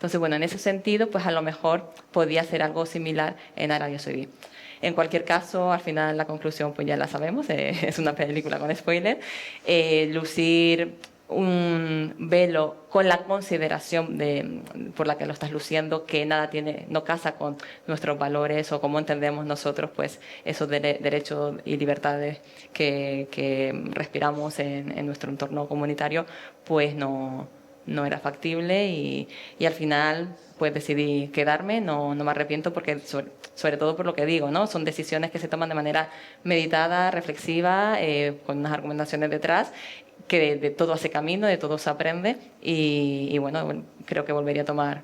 Entonces, en ese sentido, pues a lo mejor podía ser algo similar en Arabia Saudí. En cualquier caso, al final la conclusión pues ya la sabemos, es una película con spoiler. Lucir un velo con la consideración por la que lo estás luciendo, que no casa con nuestros valores o como entendemos nosotros pues esos derechos y libertades que respiramos en nuestro entorno comunitario, pues no era factible y al final pues decidí quedarme. No me arrepiento, porque sobre todo por lo que digo, ¿no? Son decisiones que se toman de manera meditada, reflexiva, con unas argumentaciones detrás, que de todo hace camino, de todo se aprende y creo que volvería a tomar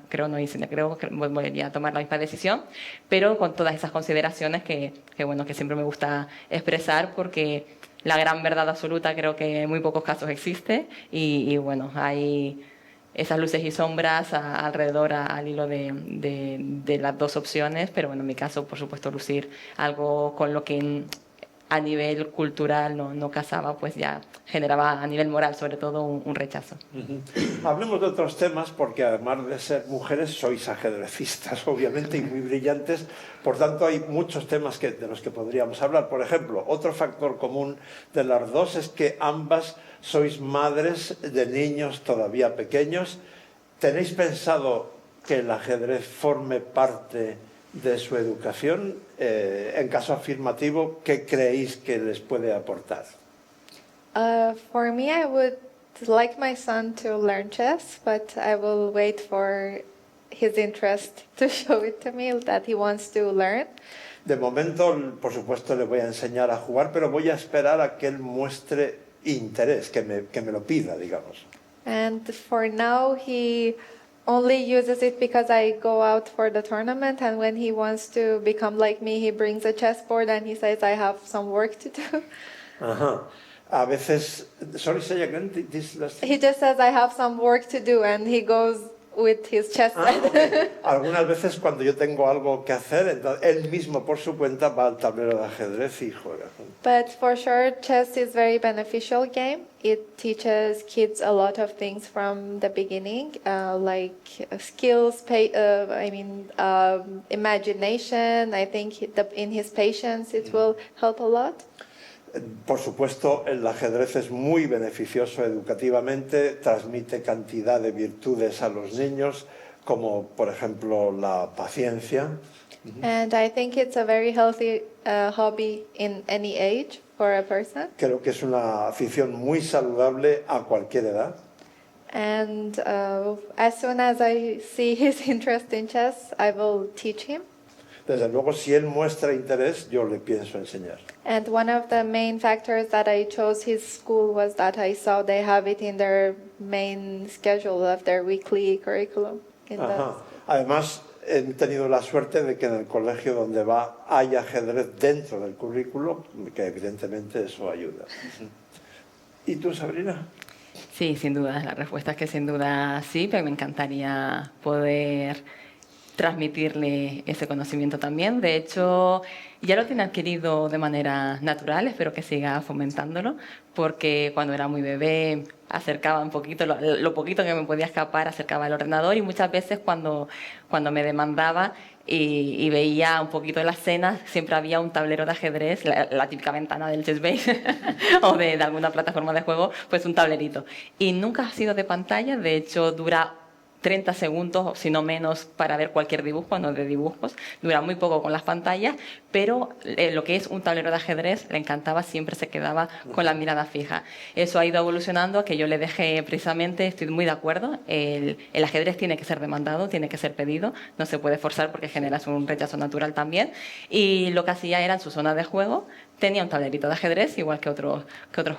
la misma decisión, pero con todas esas consideraciones que siempre me gusta expresar, porque la gran verdad absoluta creo que en muy pocos casos existe y hay esas luces y sombras alrededor al hilo de las dos opciones, pero en mi caso, por supuesto, lucir algo con lo que a nivel cultural no casaba, pues ya generaba a nivel moral sobre todo un rechazo. Hablemos de otros temas, porque además de ser mujeres sois ajedrecistas, obviamente, y muy brillantes, por tanto hay muchos temas de los que podríamos hablar. Por ejemplo, otro factor común de las dos es que ambas sois madres de niños todavía pequeños. ¿Tenéis pensado que el ajedrez forme parte de su educación? En caso afirmativo, ¿qué creéis que les puede aportar? For me, I would like my son to learn chess, but I will wait for his interest to show it to me, that he wants to learn. De momento, por supuesto, le voy a enseñar a jugar, pero voy a esperar a que él muestre interés, que me lo pida, digamos. And for now, he only uses it because I go out for the tournament, and when he wants to become like me, he brings a chessboard and he says, I have some work to do. Ajá. A veces, sorry, say again, this last... He just says, I have some work to do, and he goes with his chess set. Okay. Algunas veces cuando yo tengo algo que hacer, entonces, él mismo por su cuenta va al tablero de ajedrez y juega. But for sure, chess is very beneficial game. It teaches kids a lot of things from the beginning, like skills, imagination. I think in his patience, it will help a lot. Por supuesto, el ajedrez es muy beneficioso educativamente, transmite cantidad de virtudes a los niños, como por ejemplo la paciencia. And I think it's a very healthy hobby in any age for a person. Creo que es una afición muy saludable a cualquier edad. And as soon as I see his interest in chess, I will teach him. Desde luego, si él muestra interés, yo le pienso enseñar. And one of the main factors that I chose his school was that I saw they have it in their main schedule of their weekly curriculum. Ajá. Además, he tenido la suerte de que en el colegio donde va hay ajedrez dentro del currículo, que evidentemente eso ayuda. ¿Y tú, Sabrina? Sí, sin duda. La respuesta es que sin duda sí, pero me encantaría poder transmitirle ese conocimiento también. De hecho, ya lo tiene adquirido de manera natural, espero que siga fomentándolo, porque cuando era muy bebé acercaba un poquito, lo poquito que me podía escapar, acercaba el ordenador, y muchas veces cuando me demandaba y veía un poquito de las cenas, siempre había un tablero de ajedrez, la típica ventana del Chessbase o de alguna plataforma de juego, pues un tablerito. Y nunca ha sido de pantalla, de hecho dura 30 segundos, si no menos, para ver cualquier dibujo, no de dibujos. Dura muy poco con las pantallas, pero lo que es un tablero de ajedrez le encantaba, siempre se quedaba con la mirada fija. Eso ha ido evolucionando a que yo le dejé precisamente, estoy muy de acuerdo, el ajedrez tiene que ser demandado, tiene que ser pedido, no se puede forzar porque generas un rechazo natural también. Y lo que hacía era en su zona de juego, tenía un tablerito de ajedrez igual que otros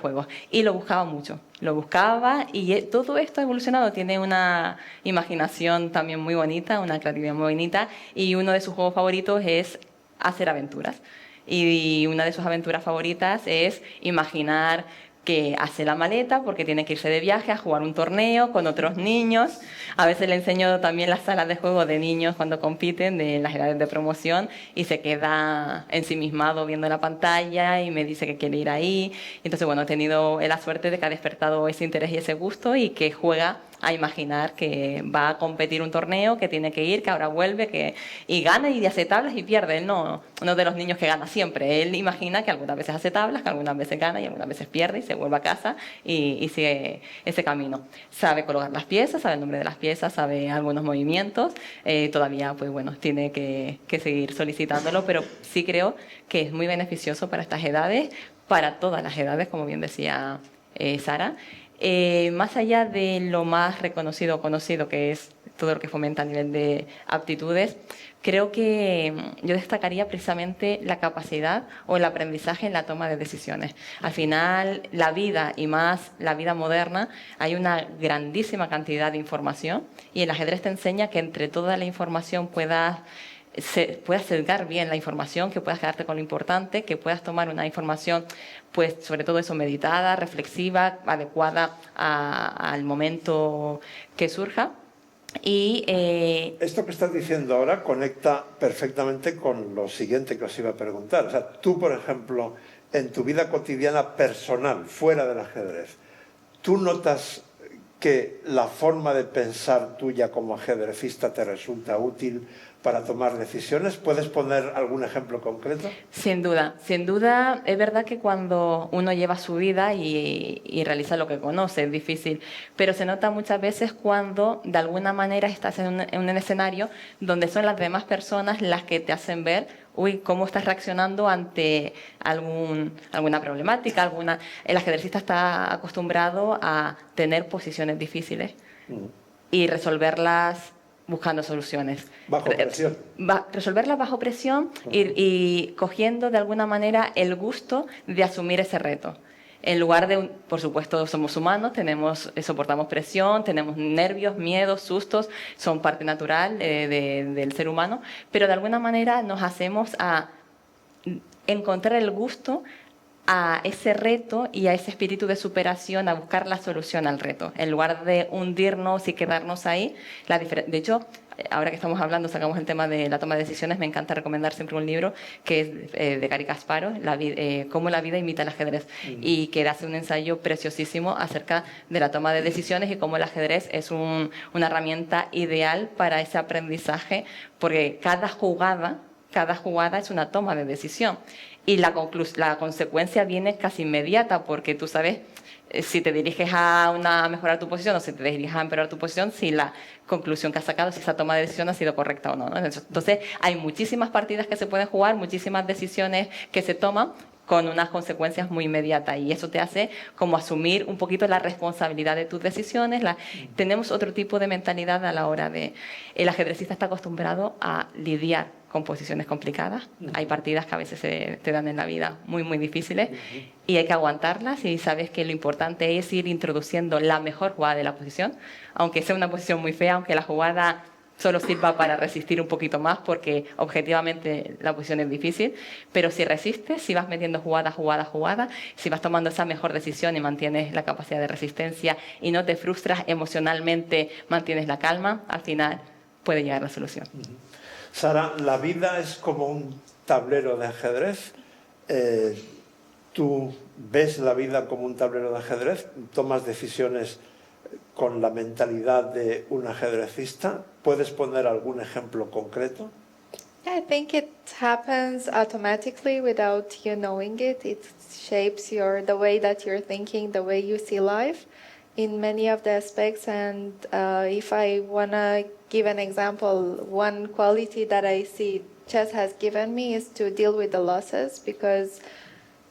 juegos, y lo buscaba mucho, lo buscaba, y todo esto ha evolucionado, tiene una imaginación también muy bonita, una creatividad muy bonita, y uno de sus juegos favoritos es hacer aventuras, y una de sus aventuras favoritas es imaginar que hace la maleta porque tiene que irse de viaje a jugar un torneo con otros niños. A veces le enseño también las salas de juego de niños cuando compiten, de las edades de promoción, y se queda ensimismado viendo la pantalla y me dice que quiere ir ahí. Entonces, bueno, he tenido la suerte de que ha despertado ese interés y ese gusto, y que juega a imaginar que va a competir un torneo, que tiene que ir, que ahora vuelve, y gana y hace tablas y pierde. Él no de los niños que gana siempre. Él imagina que algunas veces hace tablas, que algunas veces gana y algunas veces pierde, y se vuelve a casa y sigue ese camino. Sabe colocar las piezas, sabe el nombre de las piezas, sabe algunos movimientos. Todavía, pues bueno, tiene que seguir solicitándolo, pero sí creo que es muy beneficioso para estas edades, para todas las edades, como bien decía Sara. Más allá de lo más reconocido o conocido, que es todo lo que fomenta a nivel de aptitudes, creo que yo destacaría precisamente la capacidad o el aprendizaje en la toma de decisiones. Al final, la vida, y más la vida moderna, hay una grandísima cantidad de información, y el ajedrez te enseña que entre toda la información puedas sesgar bien la información, que puedas quedarte con lo importante, que puedas tomar una información, pues sobre todo eso, meditada, reflexiva, adecuada al momento que surja. Y esto que estás diciendo ahora conecta perfectamente con lo siguiente que os iba a preguntar. O sea, tú, por ejemplo, en tu vida cotidiana personal, fuera del ajedrez, ¿tú notas que la forma de pensar tuya como ajedrecista te resulta útil para tomar decisiones? ¿Puedes poner algún ejemplo concreto? Sin duda, sin duda. Es verdad que cuando uno lleva su vida y realiza lo que conoce es difícil, pero se nota muchas veces cuando de alguna manera estás en un escenario donde son las demás personas las que te hacen ver, cómo estás reaccionando ante alguna problemática, El ajedrecista está acostumbrado a tener posiciones difíciles y resolverlas buscando soluciones. Bajo presión. Resolverlas bajo presión y cogiendo de alguna manera el gusto de asumir ese reto. En lugar de, por supuesto, somos humanos, soportamos presión, tenemos nervios, miedos, sustos, son parte natural del ser humano, pero de alguna manera nos hacemos a encontrar el gusto a ese reto y a ese espíritu de superación, a buscar la solución al reto, en lugar de hundirnos y quedarnos ahí. De hecho, ahora que estamos hablando, sacamos el tema de la toma de decisiones, me encanta recomendar siempre un libro que es de Garry Kasparov, Cómo la vida imita el ajedrez, y que hace un ensayo preciosísimo acerca de la toma de decisiones y cómo el ajedrez es una herramienta ideal para ese aprendizaje, porque cada jugada es una toma de decisión y la consecuencia viene casi inmediata, porque tú sabes si te diriges a mejorar tu posición o si te diriges a empeorar tu posición, si la conclusión que has sacado, si esa toma de decisión ha sido correcta o no, ¿no? Entonces hay muchísimas partidas que se pueden jugar, muchísimas decisiones que se toman con unas consecuencias muy inmediatas, y eso te hace como asumir un poquito la responsabilidad de tus decisiones. Tenemos otro tipo de mentalidad a la hora de... El ajedrecista está acostumbrado a lidiar con posiciones complicadas. Hay partidas que a veces te dan en la vida muy, muy difíciles y hay que aguantarlas, y sabes que lo importante es ir introduciendo la mejor jugada de la posición, aunque sea una posición muy fea, aunque la jugada solo sirva para resistir un poquito más, porque objetivamente la posición es difícil, pero si resistes, si vas metiendo jugada, si vas tomando esa mejor decisión y mantienes la capacidad de resistencia y no te frustras emocionalmente, mantienes la calma, al final puede llegar la solución. Sara, la vida es como un tablero de ajedrez. ¿Tú ves la vida como un tablero de ajedrez? ¿Tomas decisiones con la mentalidad de un ajedrecista? ¿Puedes poner algún ejemplo concreto? Yeah, I think it happens automatically without you knowing it. It shapes the way that you're thinking, the way you see life in many of the aspects. And if I want to give an example, one quality that I see chess has given me is to deal with the losses, because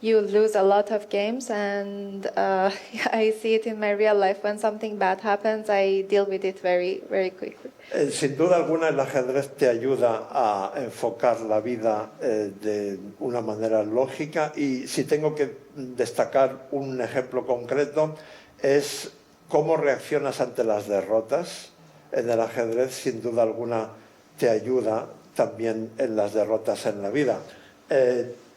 you lose a lot of games, and I see it in my real life. When something bad happens, I deal with it very, very quickly. Sin duda alguna, el ajedrez te ayuda a enfocar la vida de una manera lógica, y si tengo que destacar un ejemplo concreto es cómo reaccionas ante las derrotas. En el ajedrez, sin duda alguna, te ayuda también en las derrotas en la vida.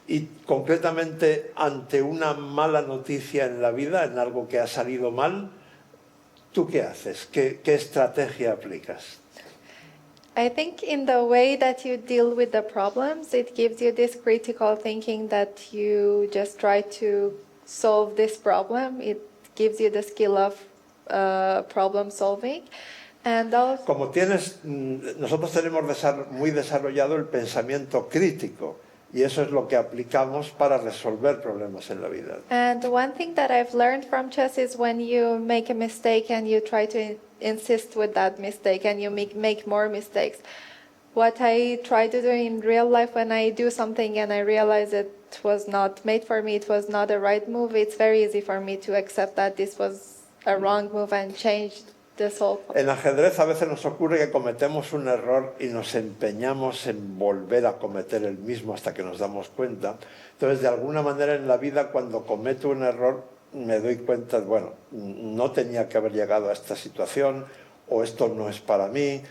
Y concretamente, ante una mala noticia en la vida, en algo que ha salido mal, ¿tú qué haces? ¿Qué estrategia aplicas? I think in the way that you deal with the problems, it gives you this critical thinking that you just try to solve this problem. It gives you the skill of problem solving. And also, Como nosotros tenemos muy desarrollado el pensamiento crítico, y eso es lo que aplicamos para resolver problemas en la vida. and one thing that I've learned from chess is when you make a mistake and you try to insist with that mistake and you make more mistakes. What I try to do in real life when I do something and I realize it was not made for me, it was not the right move, it's very easy for me to accept that this was a wrong move and change this whole. En ajedrez a veces nos ocurre que cometemos un error y nos empeñamos en volver a cometer el mismo hasta que nos damos cuenta. Entonces, de alguna manera en la vida, cuando cometo un error, me doy cuenta, bueno, no tenía que haber llegado a esta situación, o esto no es para mí.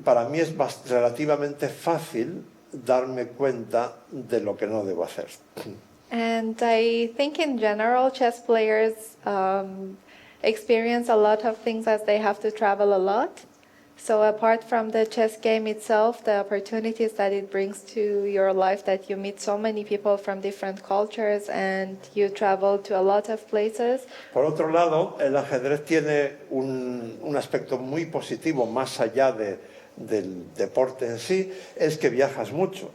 Para mí es relativamente fácil darme cuenta de lo que no debo hacer. And I think in general, chess players experience a lot of things as they have to travel a lot. So apart from the chess game itself, the opportunities that it brings to your life, that you meet so many people from different cultures and you travel to a lot of places. Por otro lado, el ajedrez tiene un aspecto muy positivo, más allá del deporte en sí, es que viajas mucho.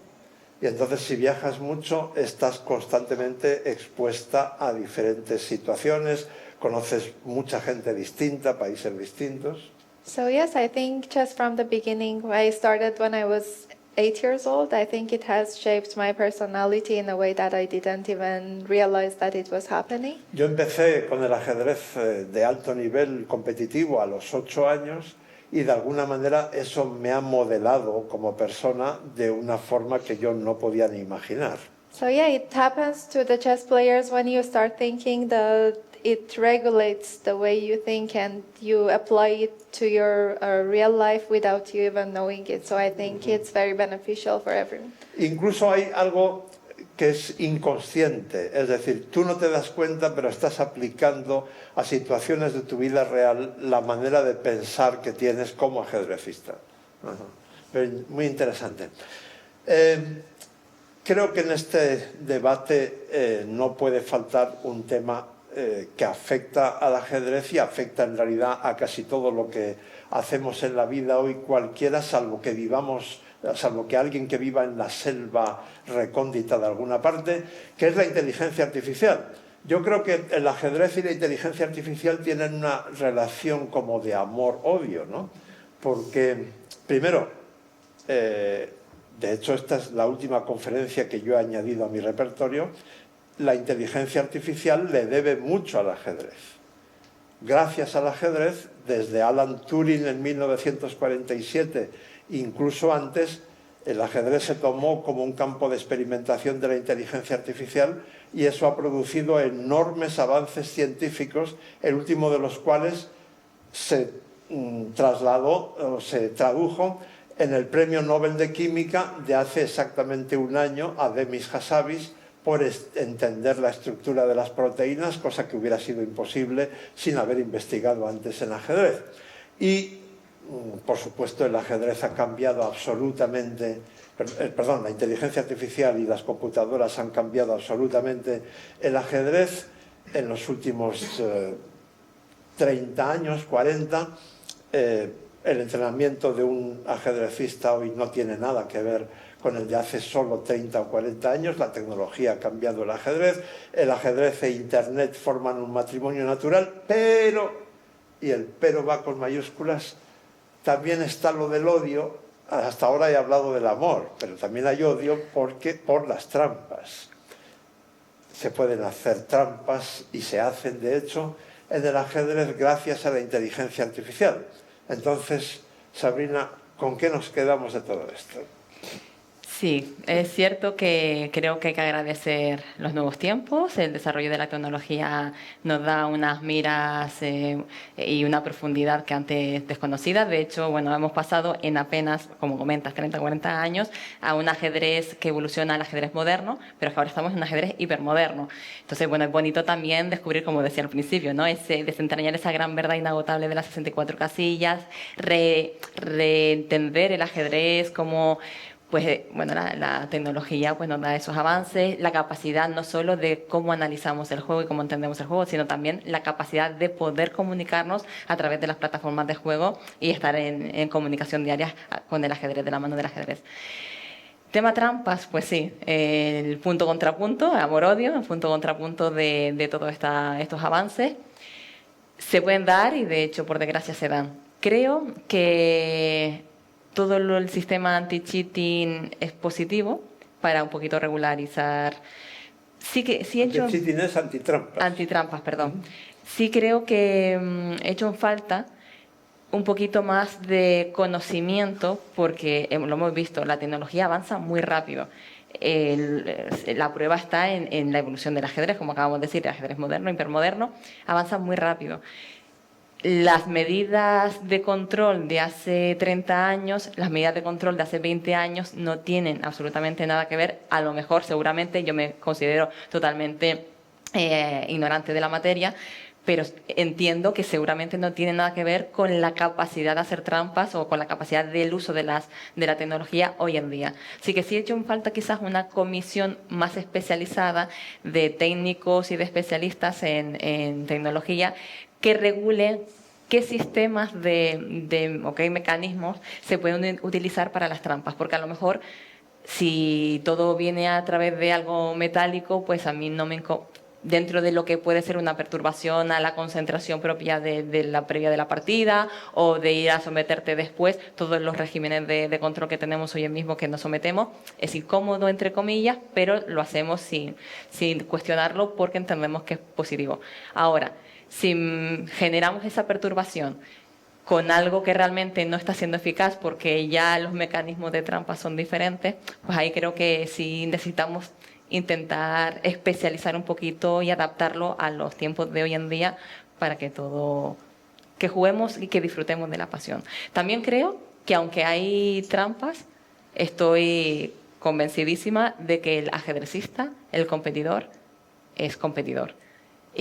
Y entonces, si viajas mucho, estás constantemente expuesta a diferentes situaciones, conoces mucha gente distinta, países distintos. So yes, I think chess from the beginning, I started when I was 8 years old. I think it has shaped my personality in a way that I didn't even realize that it was happening. Yo empecé con el ajedrez de alto nivel competitivo a los 8 años, y de alguna manera eso me ha modelado como persona de una forma que yo no podía ni imaginar. So yeah, it happens to the chess players when you start thinking that it regulates the way you think and you apply it to your real life without you even knowing it. So I think it's very beneficial for everyone. Incluso hay algo que es inconsciente, es decir, tú no te das cuenta, pero estás aplicando a situaciones de tu vida real la manera de pensar que tienes como ajedrecista. Muy interesante. Creo que en este debate no puede faltar un tema que afecta al ajedrez y afecta en realidad a casi todo lo que hacemos en la vida hoy cualquiera, salvo que alguien que viva en la selva recóndita de alguna parte, que es la inteligencia artificial. Yo creo que el ajedrez y la inteligencia artificial tienen una relación como de amor-odio, ¿no? Porque, primero, de hecho esta es la última conferencia que yo he añadido a mi repertorio, la inteligencia artificial le debe mucho al ajedrez. Gracias al ajedrez, desde Alan Turing en 1947, incluso antes, el ajedrez se tomó como un campo de experimentación de la inteligencia artificial y eso ha producido enormes avances científicos, el último de los cuales se tradujo en el Premio Nobel de Química de hace exactamente un año a Demis Hassabis por entender la estructura de las proteínas, cosa que hubiera sido imposible sin haber investigado antes en ajedrez. Y, por supuesto, el ajedrez ha cambiado absolutamente, perdón, la inteligencia artificial y las computadoras han cambiado absolutamente el ajedrez en los últimos 30 años, 40. El entrenamiento de un ajedrecista hoy no tiene nada que ver con el de hace solo 30 o 40 años. La tecnología ha cambiado el ajedrez e Internet forman un matrimonio natural, pero, y el pero va con mayúsculas, también está lo del odio. Hasta ahora he hablado del amor, pero también hay odio por las trampas. Se pueden hacer trampas y se hacen, de hecho, en el ajedrez gracias a la inteligencia artificial. Entonces, Sabrina, ¿con qué nos quedamos de todo esto? Sí, es cierto que creo que hay que agradecer los nuevos tiempos. El desarrollo de la tecnología nos da unas miras y una profundidad que antes desconocidas. De hecho, bueno, hemos pasado en apenas, como comentas, 30, 40 años a un ajedrez que evoluciona al ajedrez moderno, pero que ahora estamos en un ajedrez hipermoderno. Entonces, bueno, es bonito también descubrir, como decía al principio, ¿no? Desentrañar esa gran verdad inagotable de las 64 casillas, reentender el ajedrez como... Pues bueno, la tecnología pues, nos da esos avances, la capacidad no solo de cómo analizamos el juego y cómo entendemos el juego, sino también la capacidad de poder comunicarnos a través de las plataformas de juego y estar en comunicación diaria con el ajedrez, de la mano del ajedrez. Tema trampas, pues sí, el punto contrapunto, amor-odio, el punto contrapunto de todos estos avances, se pueden dar y de hecho por desgracia se dan. Creo que todo el sistema anti-cheating es positivo para un poquito regularizar. Sí que sí he hecho anti-cheating es antitrampas. Antitrampas, perdón. Sí creo que he hecho en falta un poquito más de conocimiento porque lo hemos visto, la tecnología avanza muy rápido. La prueba está en la evolución del ajedrez, como acabamos de decir, el ajedrez moderno, hipermoderno, avanza muy rápido. Las medidas de control de hace 30 años, las medidas de control de hace 20 años no tienen absolutamente nada que ver. A lo mejor, seguramente, yo me considero totalmente ignorante de la materia, pero entiendo que seguramente no tiene nada que ver con la capacidad de hacer trampas o con la capacidad del uso de la tecnología hoy en día. Así que sí he hecho en falta quizás una comisión más especializada de técnicos y de especialistas en tecnología que regule qué sistemas o qué mecanismos se pueden utilizar para las trampas, porque a lo mejor si todo viene a través de algo metálico, pues a mí no me dentro de lo que puede ser una perturbación a la concentración propia de la previa de la partida o de ir a someterte después, todos los regímenes de control que tenemos hoy mismo que nos sometemos, es incómodo entre comillas, pero lo hacemos sin cuestionarlo porque entendemos que es positivo. Ahora, si generamos esa perturbación con algo que realmente no está siendo eficaz porque ya los mecanismos de trampa son diferentes, pues ahí creo que sí necesitamos intentar especializar un poquito y adaptarlo a los tiempos de hoy en día para que que juguemos y que disfrutemos de la pasión. También creo que aunque hay trampas, estoy convencidísima de que el ajedrecista, el competidor, es competidor.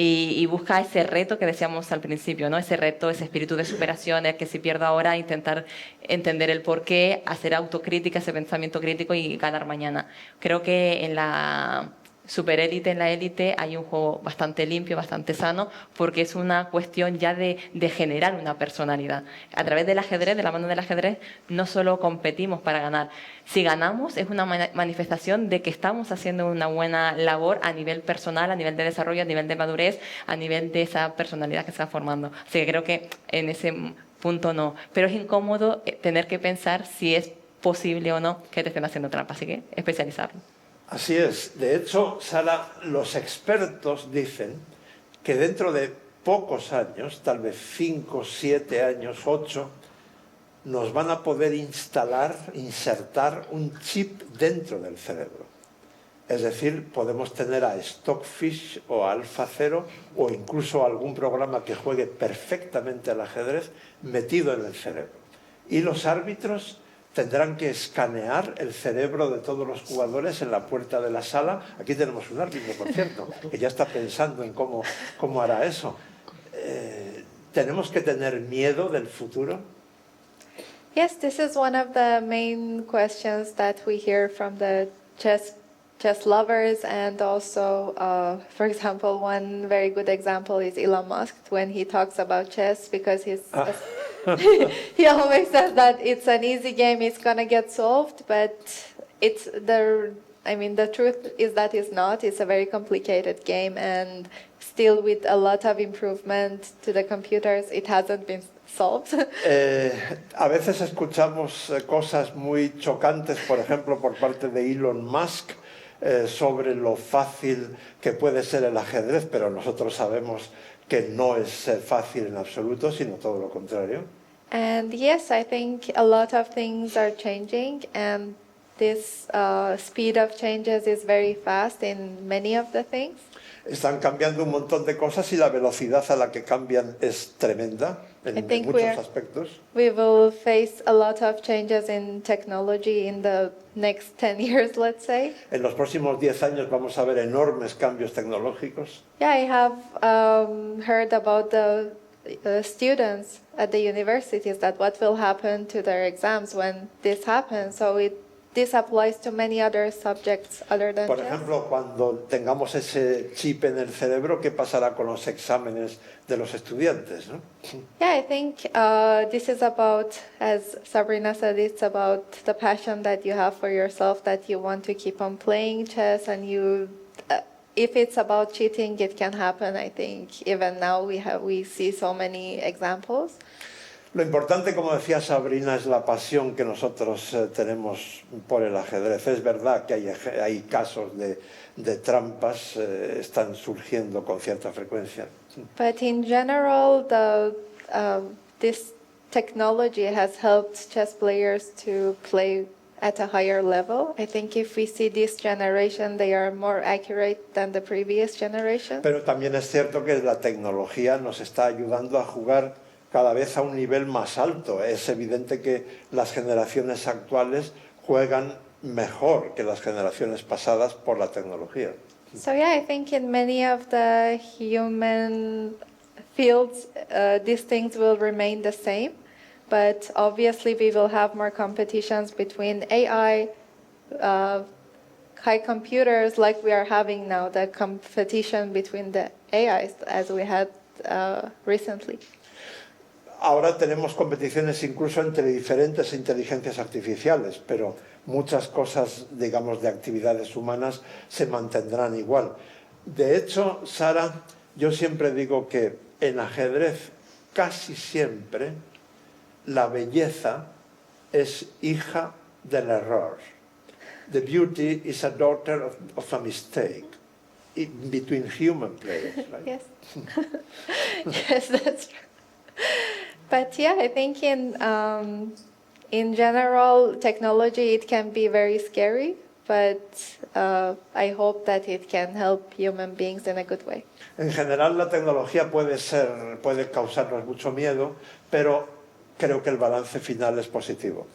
Y busca ese reto que decíamos al principio, ¿no? Ese reto, ese espíritu de superación, el que si pierdo ahora, intentar entender el porqué, hacer autocrítica, ese pensamiento crítico y ganar mañana. Creo que en la superélite, en la élite, hay un juego bastante limpio, bastante sano, porque es una cuestión ya de generar una personalidad. A través del ajedrez, de la mano del ajedrez, no solo competimos para ganar. Si ganamos, es una manifestación de que estamos haciendo una buena labor a nivel personal, a nivel de desarrollo, a nivel de madurez, a nivel de esa personalidad que se está formando. Así que creo que en ese punto no. Pero es incómodo tener que pensar si es posible o no que te estén haciendo trampa. Así que especializarlo. Así es. De hecho, Sara, los expertos dicen que dentro de pocos años, tal vez 5, 7 años, 8, nos van a poder insertar un chip dentro del cerebro. Es decir, podemos tener a Stockfish o a AlphaZero o incluso algún programa que juegue perfectamente al ajedrez metido en el cerebro. Y los árbitros tendrán que escanear el cerebro de todos los jugadores en la puerta de la sala. Aquí tenemos un árbitro, por cierto, que ya está pensando en cómo hará eso. ¿Tenemos que tener miedo del futuro? Yes, this is one of the main questions that we hear from the chess lovers, and also, for example, one very good example is Elon Musk when he talks about chess, because he always says that it's an easy game, it's gonna get solved, but the truth is that it's not. It's a very complicated game, and still with a lot of improvement to the computers, it hasn't been solved. A veces escuchamos cosas muy chocantes, por ejemplo, por parte de Elon Musk, sobre lo fácil que puede ser el ajedrez, pero nosotros sabemos que no es fácil en absoluto, sino todo lo contrario. And yes, I think a lot of things are changing, and this speed of changes is very fast in many of the things. Están cambiando un montón de cosas y la velocidad a la que cambian es tremenda en muchos aspectos. We will face a lot of changes in technology in the next 10 years, let's say. En los próximos 10 años vamos a ver enormes cambios tecnológicos. Yeah, I have heard about the students at the universities, that what will happen to their exams when this happens. So this applies to many other subjects other than Por chess. ejemplo, cuando tengamos ese chip en el cerebro, ¿qué pasará con los exámenes de los estudiantes, ¿no? Yeah, I think this is about, as Sabrina said, it's about the passion that you have for yourself, that you want to keep on playing chess, and if it's about cheating, it can happen. I think even now we see so many examples. Lo importante, como decía Sabrina, es la pasión que nosotros tenemos por el ajedrez. Es verdad que hay casos de trampas, están surgiendo con cierta frecuencia. But in general, this technology has helped chess players to play at a higher level. I think if we see this generation, they are more accurate than the previous generation. Pero también es cierto que la tecnología nos está ayudando a jugar cada vez a un nivel más alto. Es evidente que las generaciones actuales juegan mejor que las generaciones pasadas por la tecnología. So yeah, I think in many of the human fields, these things will remain the same, but obviously we will have more competitions between AI, high computers like we are having now, the competition between the AIs as we had recently. Ahora tenemos competiciones incluso entre diferentes inteligencias artificiales, pero muchas cosas, digamos, de actividades humanas se mantendrán igual. De hecho, Sara, yo siempre digo que en ajedrez casi siempre la belleza es hija del error. The beauty is a daughter of a mistake between human players. Right? Yes. Yes, that's true. But yeah, I think in general, technology, it can be very scary, but I hope that it can help human beings in a good way. En general, la tecnología puede causarnos mucho miedo, pero creo que el balance final es positivo.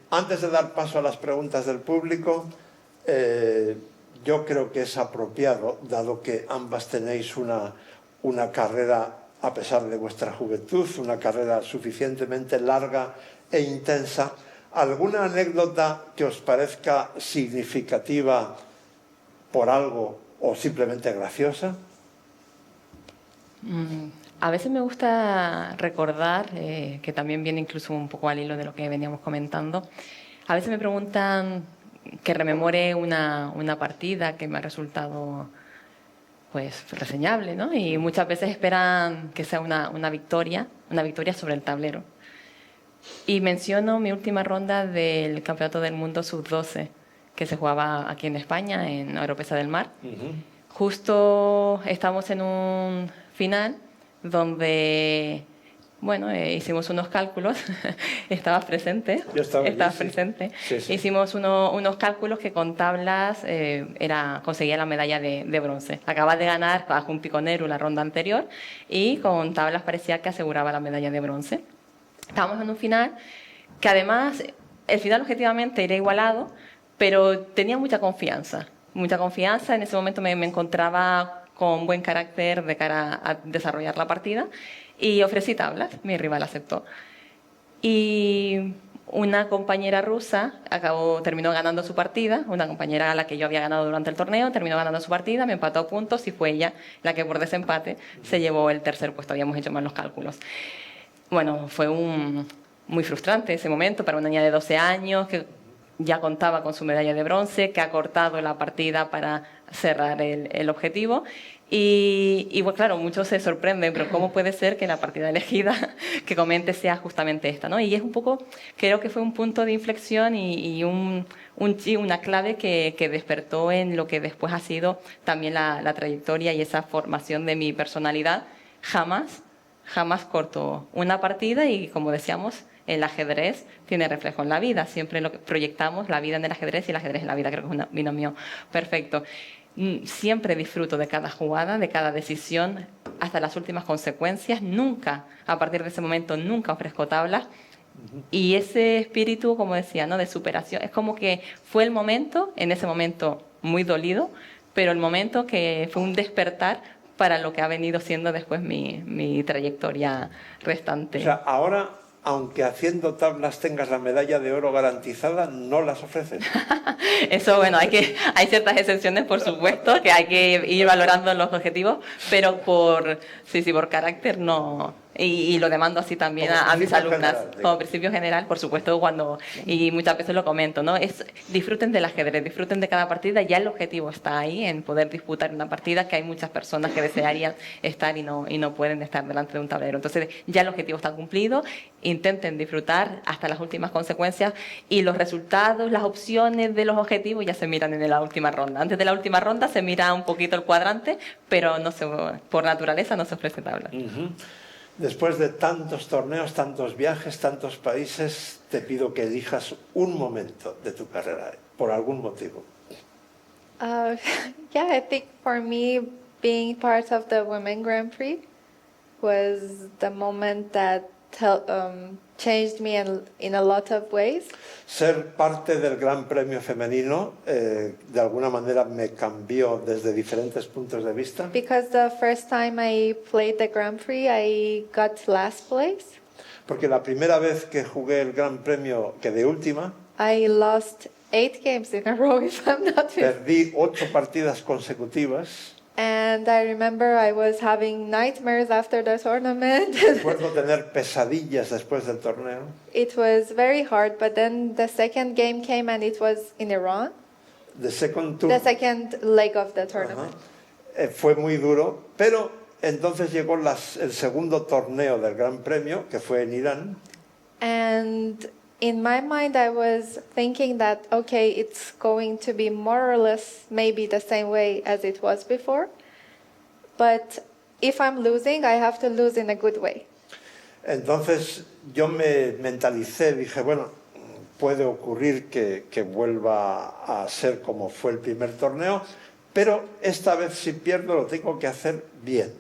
Antes de dar paso a las preguntas del público, yo creo que es apropiado, dado que ambas tenéis una carrera, a pesar de vuestra juventud, una carrera suficientemente larga e intensa, ¿alguna anécdota que os parezca significativa por algo o simplemente graciosa? A veces me gusta recordar, que también viene incluso un poco al hilo de lo que veníamos comentando, a veces me preguntan que rememore una partida que me ha resultado pues reseñable, ¿no? Y muchas veces esperan que sea una victoria sobre el tablero. Y menciono mi última ronda del Campeonato del Mundo Sub-12, que se jugaba aquí en España, en Oropesa del Mar. Justo estamos en un final donde, bueno, hicimos unos cálculos. Estabas presente. Yo estaba allí, Estabas sí. presente. Sí, sí. Hicimos unos cálculos que con tablas conseguía la medalla de bronce. Acabas de ganar bajo un piconero la ronda anterior y con tablas parecía que aseguraba la medalla de bronce. Estábamos en un final que además el final objetivamente era igualado, pero tenía mucha confianza. Mucha confianza. En ese momento me encontraba con buen carácter de cara a desarrollar la partida y ofrecí tablas. Mi rival aceptó. Y una compañera rusa terminó ganando su partida, una compañera a la que yo había ganado durante el torneo, terminó ganando su partida, me empató a puntos y fue ella la que por desempate se llevó el tercer puesto. Habíamos hecho mal los cálculos. Bueno, fue muy frustrante ese momento para una niña de 12 años que ya contaba con su medalla de bronce, que ha cortado la partida para cerrar el objetivo. Y bueno, claro, muchos se sorprenden, pero ¿cómo puede ser que la partida elegida que comente sea justamente esta, ¿no? Y es un poco, creo que fue un punto de inflexión y una clave que despertó en lo que después ha sido también la trayectoria y esa formación de mi personalidad. Jamás corto una partida y, como decíamos, el ajedrez tiene reflejo en la vida. Siempre lo que proyectamos la vida en el ajedrez y el ajedrez en la vida. Creo que es un binomio perfecto. Siempre disfruto de cada jugada, de cada decisión, hasta las últimas consecuencias. Nunca, a partir de ese momento, nunca ofrezco tablas. Y ese espíritu, como decía, ¿no?, de superación, es como que fue el momento, en ese momento muy dolido, pero el momento que fue un despertar para lo que ha venido siendo después mi trayectoria restante. O sea, ahora, aunque haciendo tablas tengas la medalla de oro garantizada, no las ofreces. Eso, bueno, hay ciertas excepciones, por supuesto, que hay que ir valorando los objetivos, pero por carácter no. Y lo demando así también a mis alumnas, general, como principio general, por supuesto, y muchas veces lo comento, ¿no? Disfruten del ajedrez, disfruten de cada partida, ya el objetivo está ahí, en poder disputar una partida, que hay muchas personas que desearían estar y no pueden estar delante de un tablero. Entonces, ya el objetivo está cumplido, intenten disfrutar hasta las últimas consecuencias y los resultados, las opciones de los objetivos ya se miran en la última ronda. Antes de la última ronda se mira un poquito el cuadrante, pero por naturaleza no se ofrece tabla. Después de tantos torneos, tantos viajes, tantos países, te pido que elijas un momento de tu carrera, por algún motivo. Yeah, I think for me, being part of the Women Grand Prix was the moment that changed me in a lot of ways. Ser parte del Gran Premio Femenino de alguna manera me cambió desde diferentes puntos de vista. Because the first time I played the Grand Prix, I got last place. Porque la primera vez que jugué el Gran Premio quedé última. I lost 8 games in a row, if I'm not mistaken. Perdí 8 partidas consecutivas. And I remember I was having nightmares after the tournament. Recuerdo tener pesadillas después del torneo. It was very hard, but then the second game came and it was in Iran. The second leg of the tournament. Fue muy duro, pero entonces llegó el segundo torneo del Gran Premio, que fue en Irán. And in my mind I was thinking that, okay, it's going to be more or less maybe the same way as it was before. But if I'm losing, I have to lose in a good way. Entonces yo me mentalicé, dije, bueno, puede ocurrir que vuelva a ser como fue el primer torneo, pero esta vez si pierdo lo tengo que hacer bien.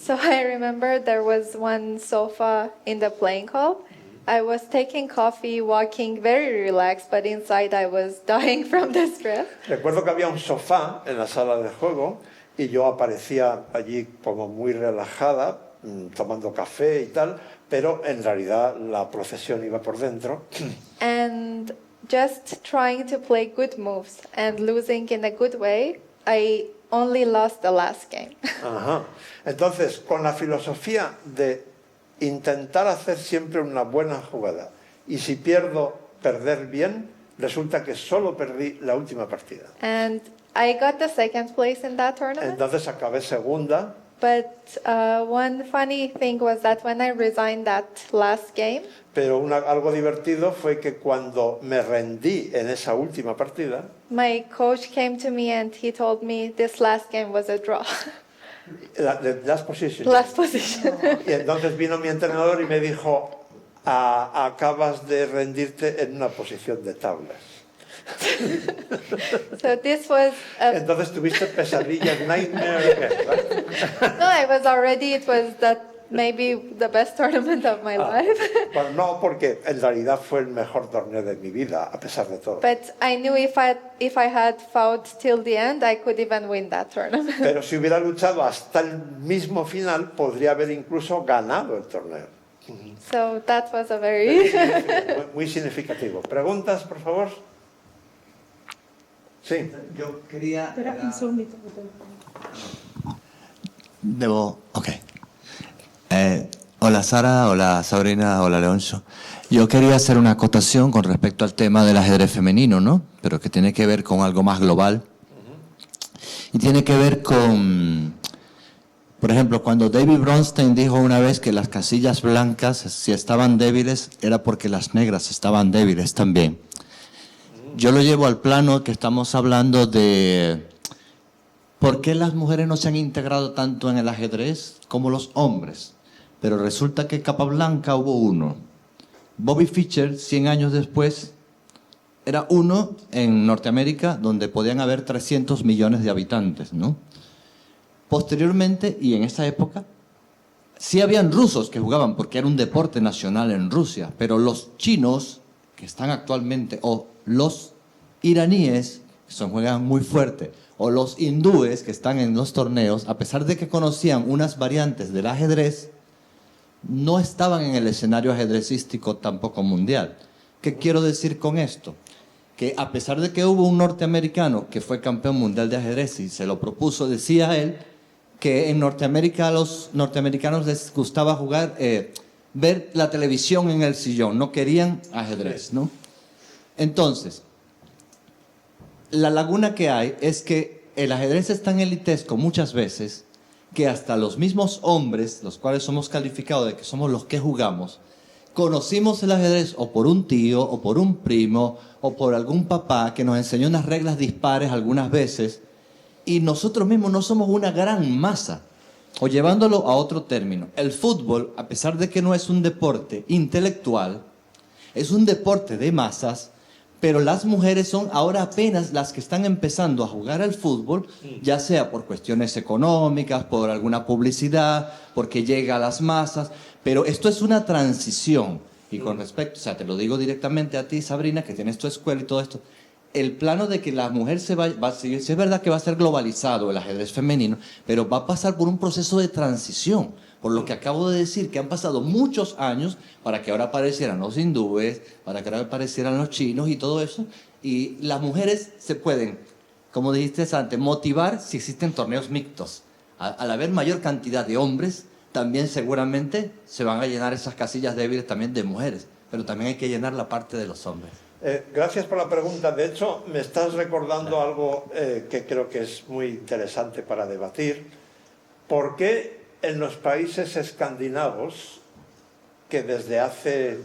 So I remember there was one sofa in the playing hall. I was taking coffee, walking very relaxed, but inside I was dying from the stress. Recuerdo que había un sofá en la sala de juego y yo aparecía allí como muy relajada, tomando café y tal, pero en realidad la procesión iba por dentro. And just trying to play good moves and losing in a good way, I only lost the last game. Ajá. Entonces, con la filosofía de intentar hacer siempre una buena jugada y si pierdo, perder bien, resulta que solo perdí la última partida. And I got the second place in that tournament. Entonces acabé segunda. But one funny thing was that when I resigned that last game, Pero algo divertido fue que cuando me rendí en esa última partida, my coach came to me and he told me this last game was a draw. last position. Last position. Y entonces vino mi entrenador y me dijo, acabas de rendirte en una posición de tablas. So this was Entonces tuviste pesadillas, nightmare again, right? no, I was already, it was that maybe the best tournament of my life. Bueno, no, porque en realidad fue el mejor torneo de mi vida, a pesar de todo. But I knew if I had fought till the end, I could even win that tournament. Pero si hubiera luchado hasta el mismo final, podría haber incluso ganado el torneo. So that was a very Muy significativo. ¿Preguntas, por favor? Sí. Yo quería... Espera un segundito. Ok. Hola Sara, hola Sabrina, hola Leoncio. Yo quería hacer una acotación con respecto al tema del ajedrez femenino, ¿no? Pero que tiene que ver con algo más global. Y tiene que ver con, por ejemplo, cuando David Bronstein dijo una vez que las casillas blancas, si estaban débiles, era porque las negras estaban débiles también. Yo lo llevo al plano que estamos hablando de por qué las mujeres no se han integrado tanto en el ajedrez como los hombres. Pero resulta que Capablanca hubo uno. Bobby Fischer, 100 años después, era uno en Norteamérica donde podían haber 300 millones de habitantes, ¿no? Posteriormente, y en esa época, sí habían rusos que jugaban porque era un deporte nacional en Rusia, pero los chinos, que están actualmente, o los iraníes, que juegan muy fuerte, o los hindúes que están en los torneos, a pesar de que conocían unas variantes del ajedrez, no estaban en el escenario ajedrecístico tampoco mundial. ¿Qué quiero decir con esto? Que a pesar de que hubo un norteamericano que fue campeón mundial de ajedrez y se lo propuso, decía él que en Norteamérica a los norteamericanos les gustaba jugar, ver la televisión en el sillón, no querían ajedrez, ¿no? Entonces, la laguna que hay es que el ajedrez es tan elitesco muchas veces que hasta los mismos hombres, los cuales somos calificados de que somos los que jugamos, conocimos el ajedrez o por un tío, o por un primo, o por algún papá que nos enseñó unas reglas dispares algunas veces, y nosotros mismos no somos una gran masa. O llevándolo a otro término, el fútbol, a pesar de que no es un deporte intelectual, es un deporte de masas, pero las mujeres son ahora apenas las que están empezando a jugar al fútbol, ya sea por cuestiones económicas, por alguna publicidad, porque llega a las masas, pero esto es una transición. Y con respecto, o sea, te lo digo directamente a ti, Sabrina, que tienes tu escuela y todo esto, el plano de que la mujer sí es verdad que va a ser globalizado el ajedrez femenino, pero va a pasar por un proceso de transición. Por lo que acabo de decir, que han pasado muchos años para que ahora aparecieran los hindúes, para que ahora aparecieran los chinos y todo eso. Y las mujeres se pueden, como dijiste antes, motivar si existen torneos mixtos. Al haber mayor cantidad de hombres, también seguramente se van a llenar esas casillas débiles también de mujeres. Pero también hay que llenar la parte de los hombres. Gracias por la pregunta. De hecho, me estás recordando algo que creo que es muy interesante para debatir. ¿Por qué en los países escandinavos, que desde hace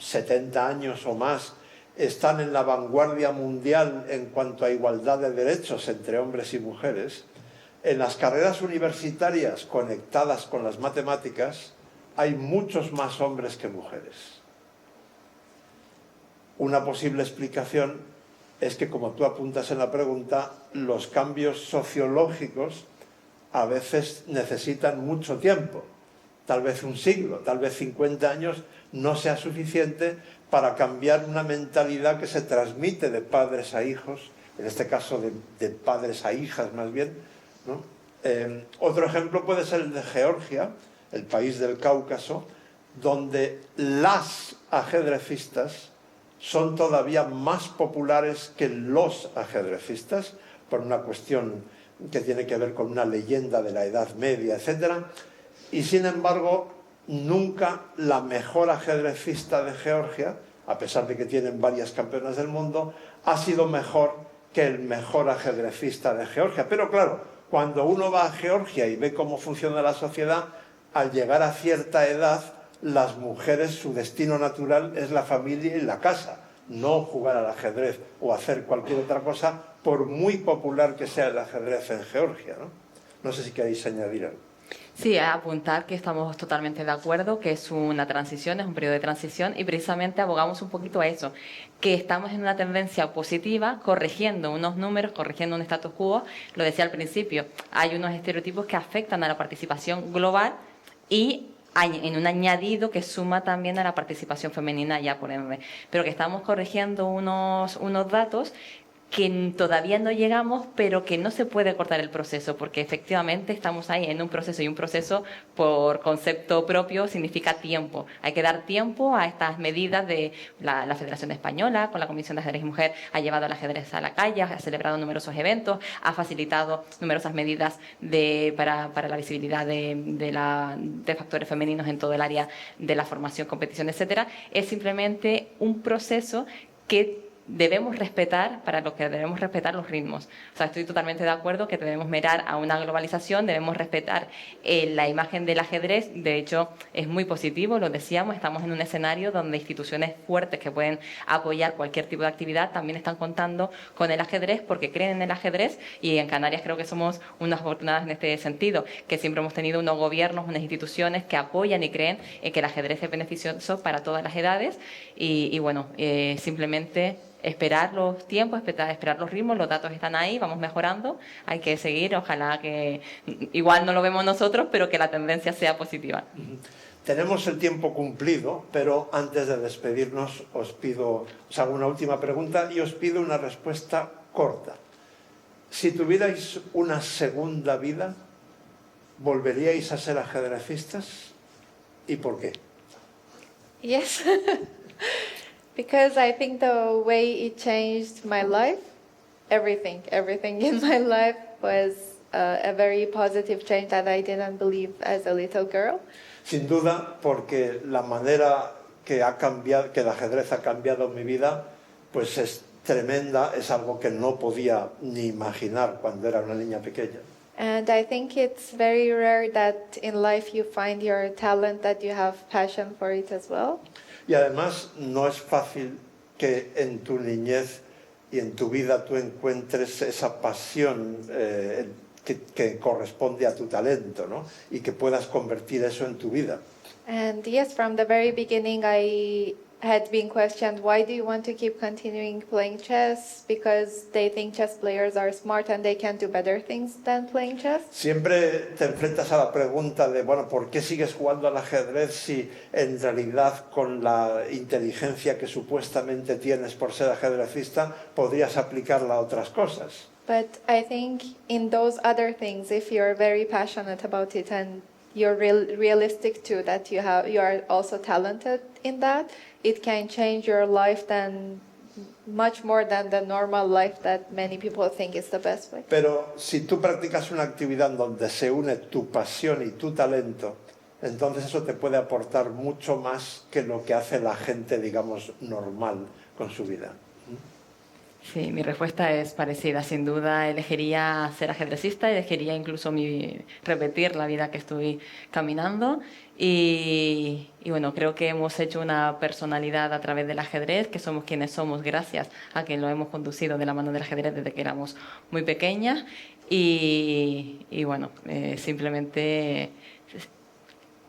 70 años o más están en la vanguardia mundial en cuanto a igualdad de derechos entre hombres y mujeres, en las carreras universitarias conectadas con las matemáticas hay muchos más hombres que mujeres. Una posible explicación es que, como tú apuntas en la pregunta, los cambios sociológicos a veces necesitan mucho tiempo. Tal vez un siglo, tal vez 50 años no sea suficiente para cambiar una mentalidad que se transmite de padres a hijos, en este caso de padres a hijas más bien, ¿no? Otro ejemplo puede ser el de Georgia, el país del Cáucaso, donde las ajedrecistas son todavía más populares que los ajedrecistas, por una cuestión que tiene que ver con una leyenda de la Edad Media, etc. Y sin embargo, nunca la mejor ajedrecista de Georgia, a pesar de que tienen varias campeonas del mundo, ha sido mejor que el mejor ajedrecista de Georgia. Pero claro, cuando uno va a Georgia y ve cómo funciona la sociedad, al llegar a cierta edad, las mujeres, su destino natural es la familia y la casa, no jugar al ajedrez o hacer cualquier otra cosa, por muy popular que sea el ajedrez en Georgia, ¿no? No sé si queréis añadir algo. Sí, a apuntar que estamos totalmente de acuerdo, que es una transición, es un periodo de transición y precisamente abogamos un poquito a eso, que estamos en una tendencia positiva, corrigiendo unos números, corrigiendo un status quo. Lo decía al principio, hay unos estereotipos que afectan a la participación global y hay en un añadido que suma también a la participación femenina ya por ende, pero que estamos corrigiendo unos datos que todavía no llegamos, pero que no se puede cortar el proceso, porque efectivamente estamos ahí en un proceso, y un proceso por concepto propio significa tiempo. Hay que dar tiempo a estas medidas de la Federación Española, con la Comisión de Ajedrez y Mujer, ha llevado el ajedrez a la calle, ha celebrado numerosos eventos, ha facilitado numerosas medidas para la visibilidad de factores femeninos en todo el área de la formación, competición, etcétera. Es simplemente un proceso que debemos respetar, para lo que debemos respetar los ritmos. O sea, estoy totalmente de acuerdo que debemos mirar a una globalización, debemos respetar la imagen del ajedrez. De hecho, es muy positivo, lo decíamos, estamos en un escenario donde instituciones fuertes que pueden apoyar cualquier tipo de actividad también están contando con el ajedrez porque creen en el ajedrez, y en Canarias creo que somos unas afortunadas en este sentido, que siempre hemos tenido unos gobiernos, unas instituciones que apoyan y creen en que el ajedrez es beneficioso para todas las edades y bueno, simplemente esperar los tiempos, esperar los ritmos, los datos están ahí, vamos mejorando, hay que seguir, ojalá que igual no lo vemos nosotros, pero que la tendencia sea positiva. Tenemos el tiempo cumplido, pero antes de despedirnos os hago una última pregunta y os pido una respuesta corta. Si tuvierais una segunda vida, ¿volveríais a ser ajedrecistas? ¿Y por qué? Yes. Because I think the way it changed my life, everything in my life was a very positive change that I didn't believe as a little girl. Sin duda, porque la manera que el ajedrez ha cambiado mi vida, pues es tremenda, es algo que no podía ni imaginar cuando era una niña pequeña. And I think it's very rare that in life you find your talent, that you have passion for it as well. Y además no es fácil que en tu niñez y en tu vida tú encuentres esa pasión que corresponde a tu talento, ¿no? Y que puedas convertir eso en tu vida. And yes, from the very beginning I had been questioned, why do you want to keep continuing playing chess? Because they think chess players are smart and they can do better things than playing chess. Siempre te enfrentas a la pregunta de, bueno, ¿por qué sigues jugando al ajedrez si en realidad con la inteligencia que supuestamente tienes por ser ajedrecista podrías aplicarla a otras cosas? But I think in those other things, if you're very passionate about it and you're realistic too, that you are also talented in that, it can change your life much more than the normal life that many people think is the best way. Pero si tú practicas una actividad donde se une tu pasión y tu talento, entonces eso te puede aportar mucho más que lo que hace la gente, digamos, normal con su vida. Sí, mi respuesta es parecida. Sin duda elegiría ser ajedrecista, elegiría incluso repetir la vida que estoy caminando y bueno, creo que hemos hecho una personalidad a través del ajedrez, que somos quienes somos gracias a que lo hemos conducido de la mano del ajedrez desde que éramos muy pequeñas y bueno, simplemente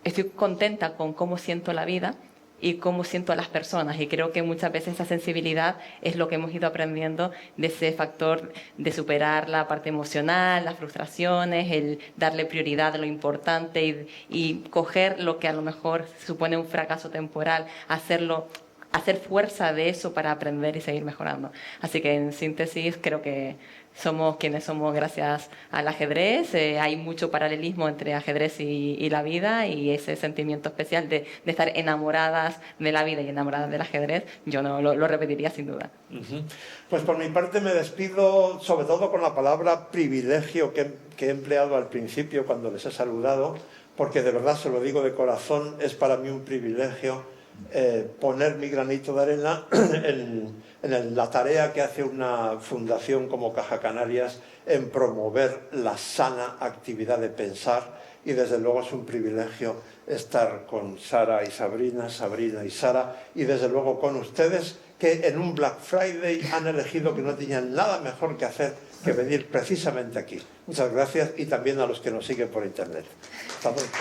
estoy contenta con cómo siento la vida y cómo siento a las personas. Y creo que muchas veces esa sensibilidad es lo que hemos ido aprendiendo de ese factor de superar la parte emocional, las frustraciones, el darle prioridad a lo importante y coger lo que a lo mejor supone un fracaso temporal, hacer fuerza de eso para aprender y seguir mejorando. Así que en síntesis creo que somos quienes somos gracias al ajedrez. Hay mucho paralelismo entre ajedrez y la vida, y ese sentimiento especial de estar enamoradas de la vida y enamoradas del ajedrez, yo no lo repetiría sin duda. Pues por mi parte me despido sobre todo con la palabra privilegio que he empleado al principio cuando les he saludado, porque de verdad se lo digo de corazón, es para mí un privilegio poner mi granito de arena en la tarea que hace una fundación como Caja Canarias en promover la sana actividad de pensar, y desde luego es un privilegio estar con Sara y Sabrina, Sabrina y Sara, y desde luego con ustedes, que en un Black Friday han elegido que no tenían nada mejor que hacer que venir precisamente aquí. Muchas gracias, y también a los que nos siguen por internet. Hasta pronto.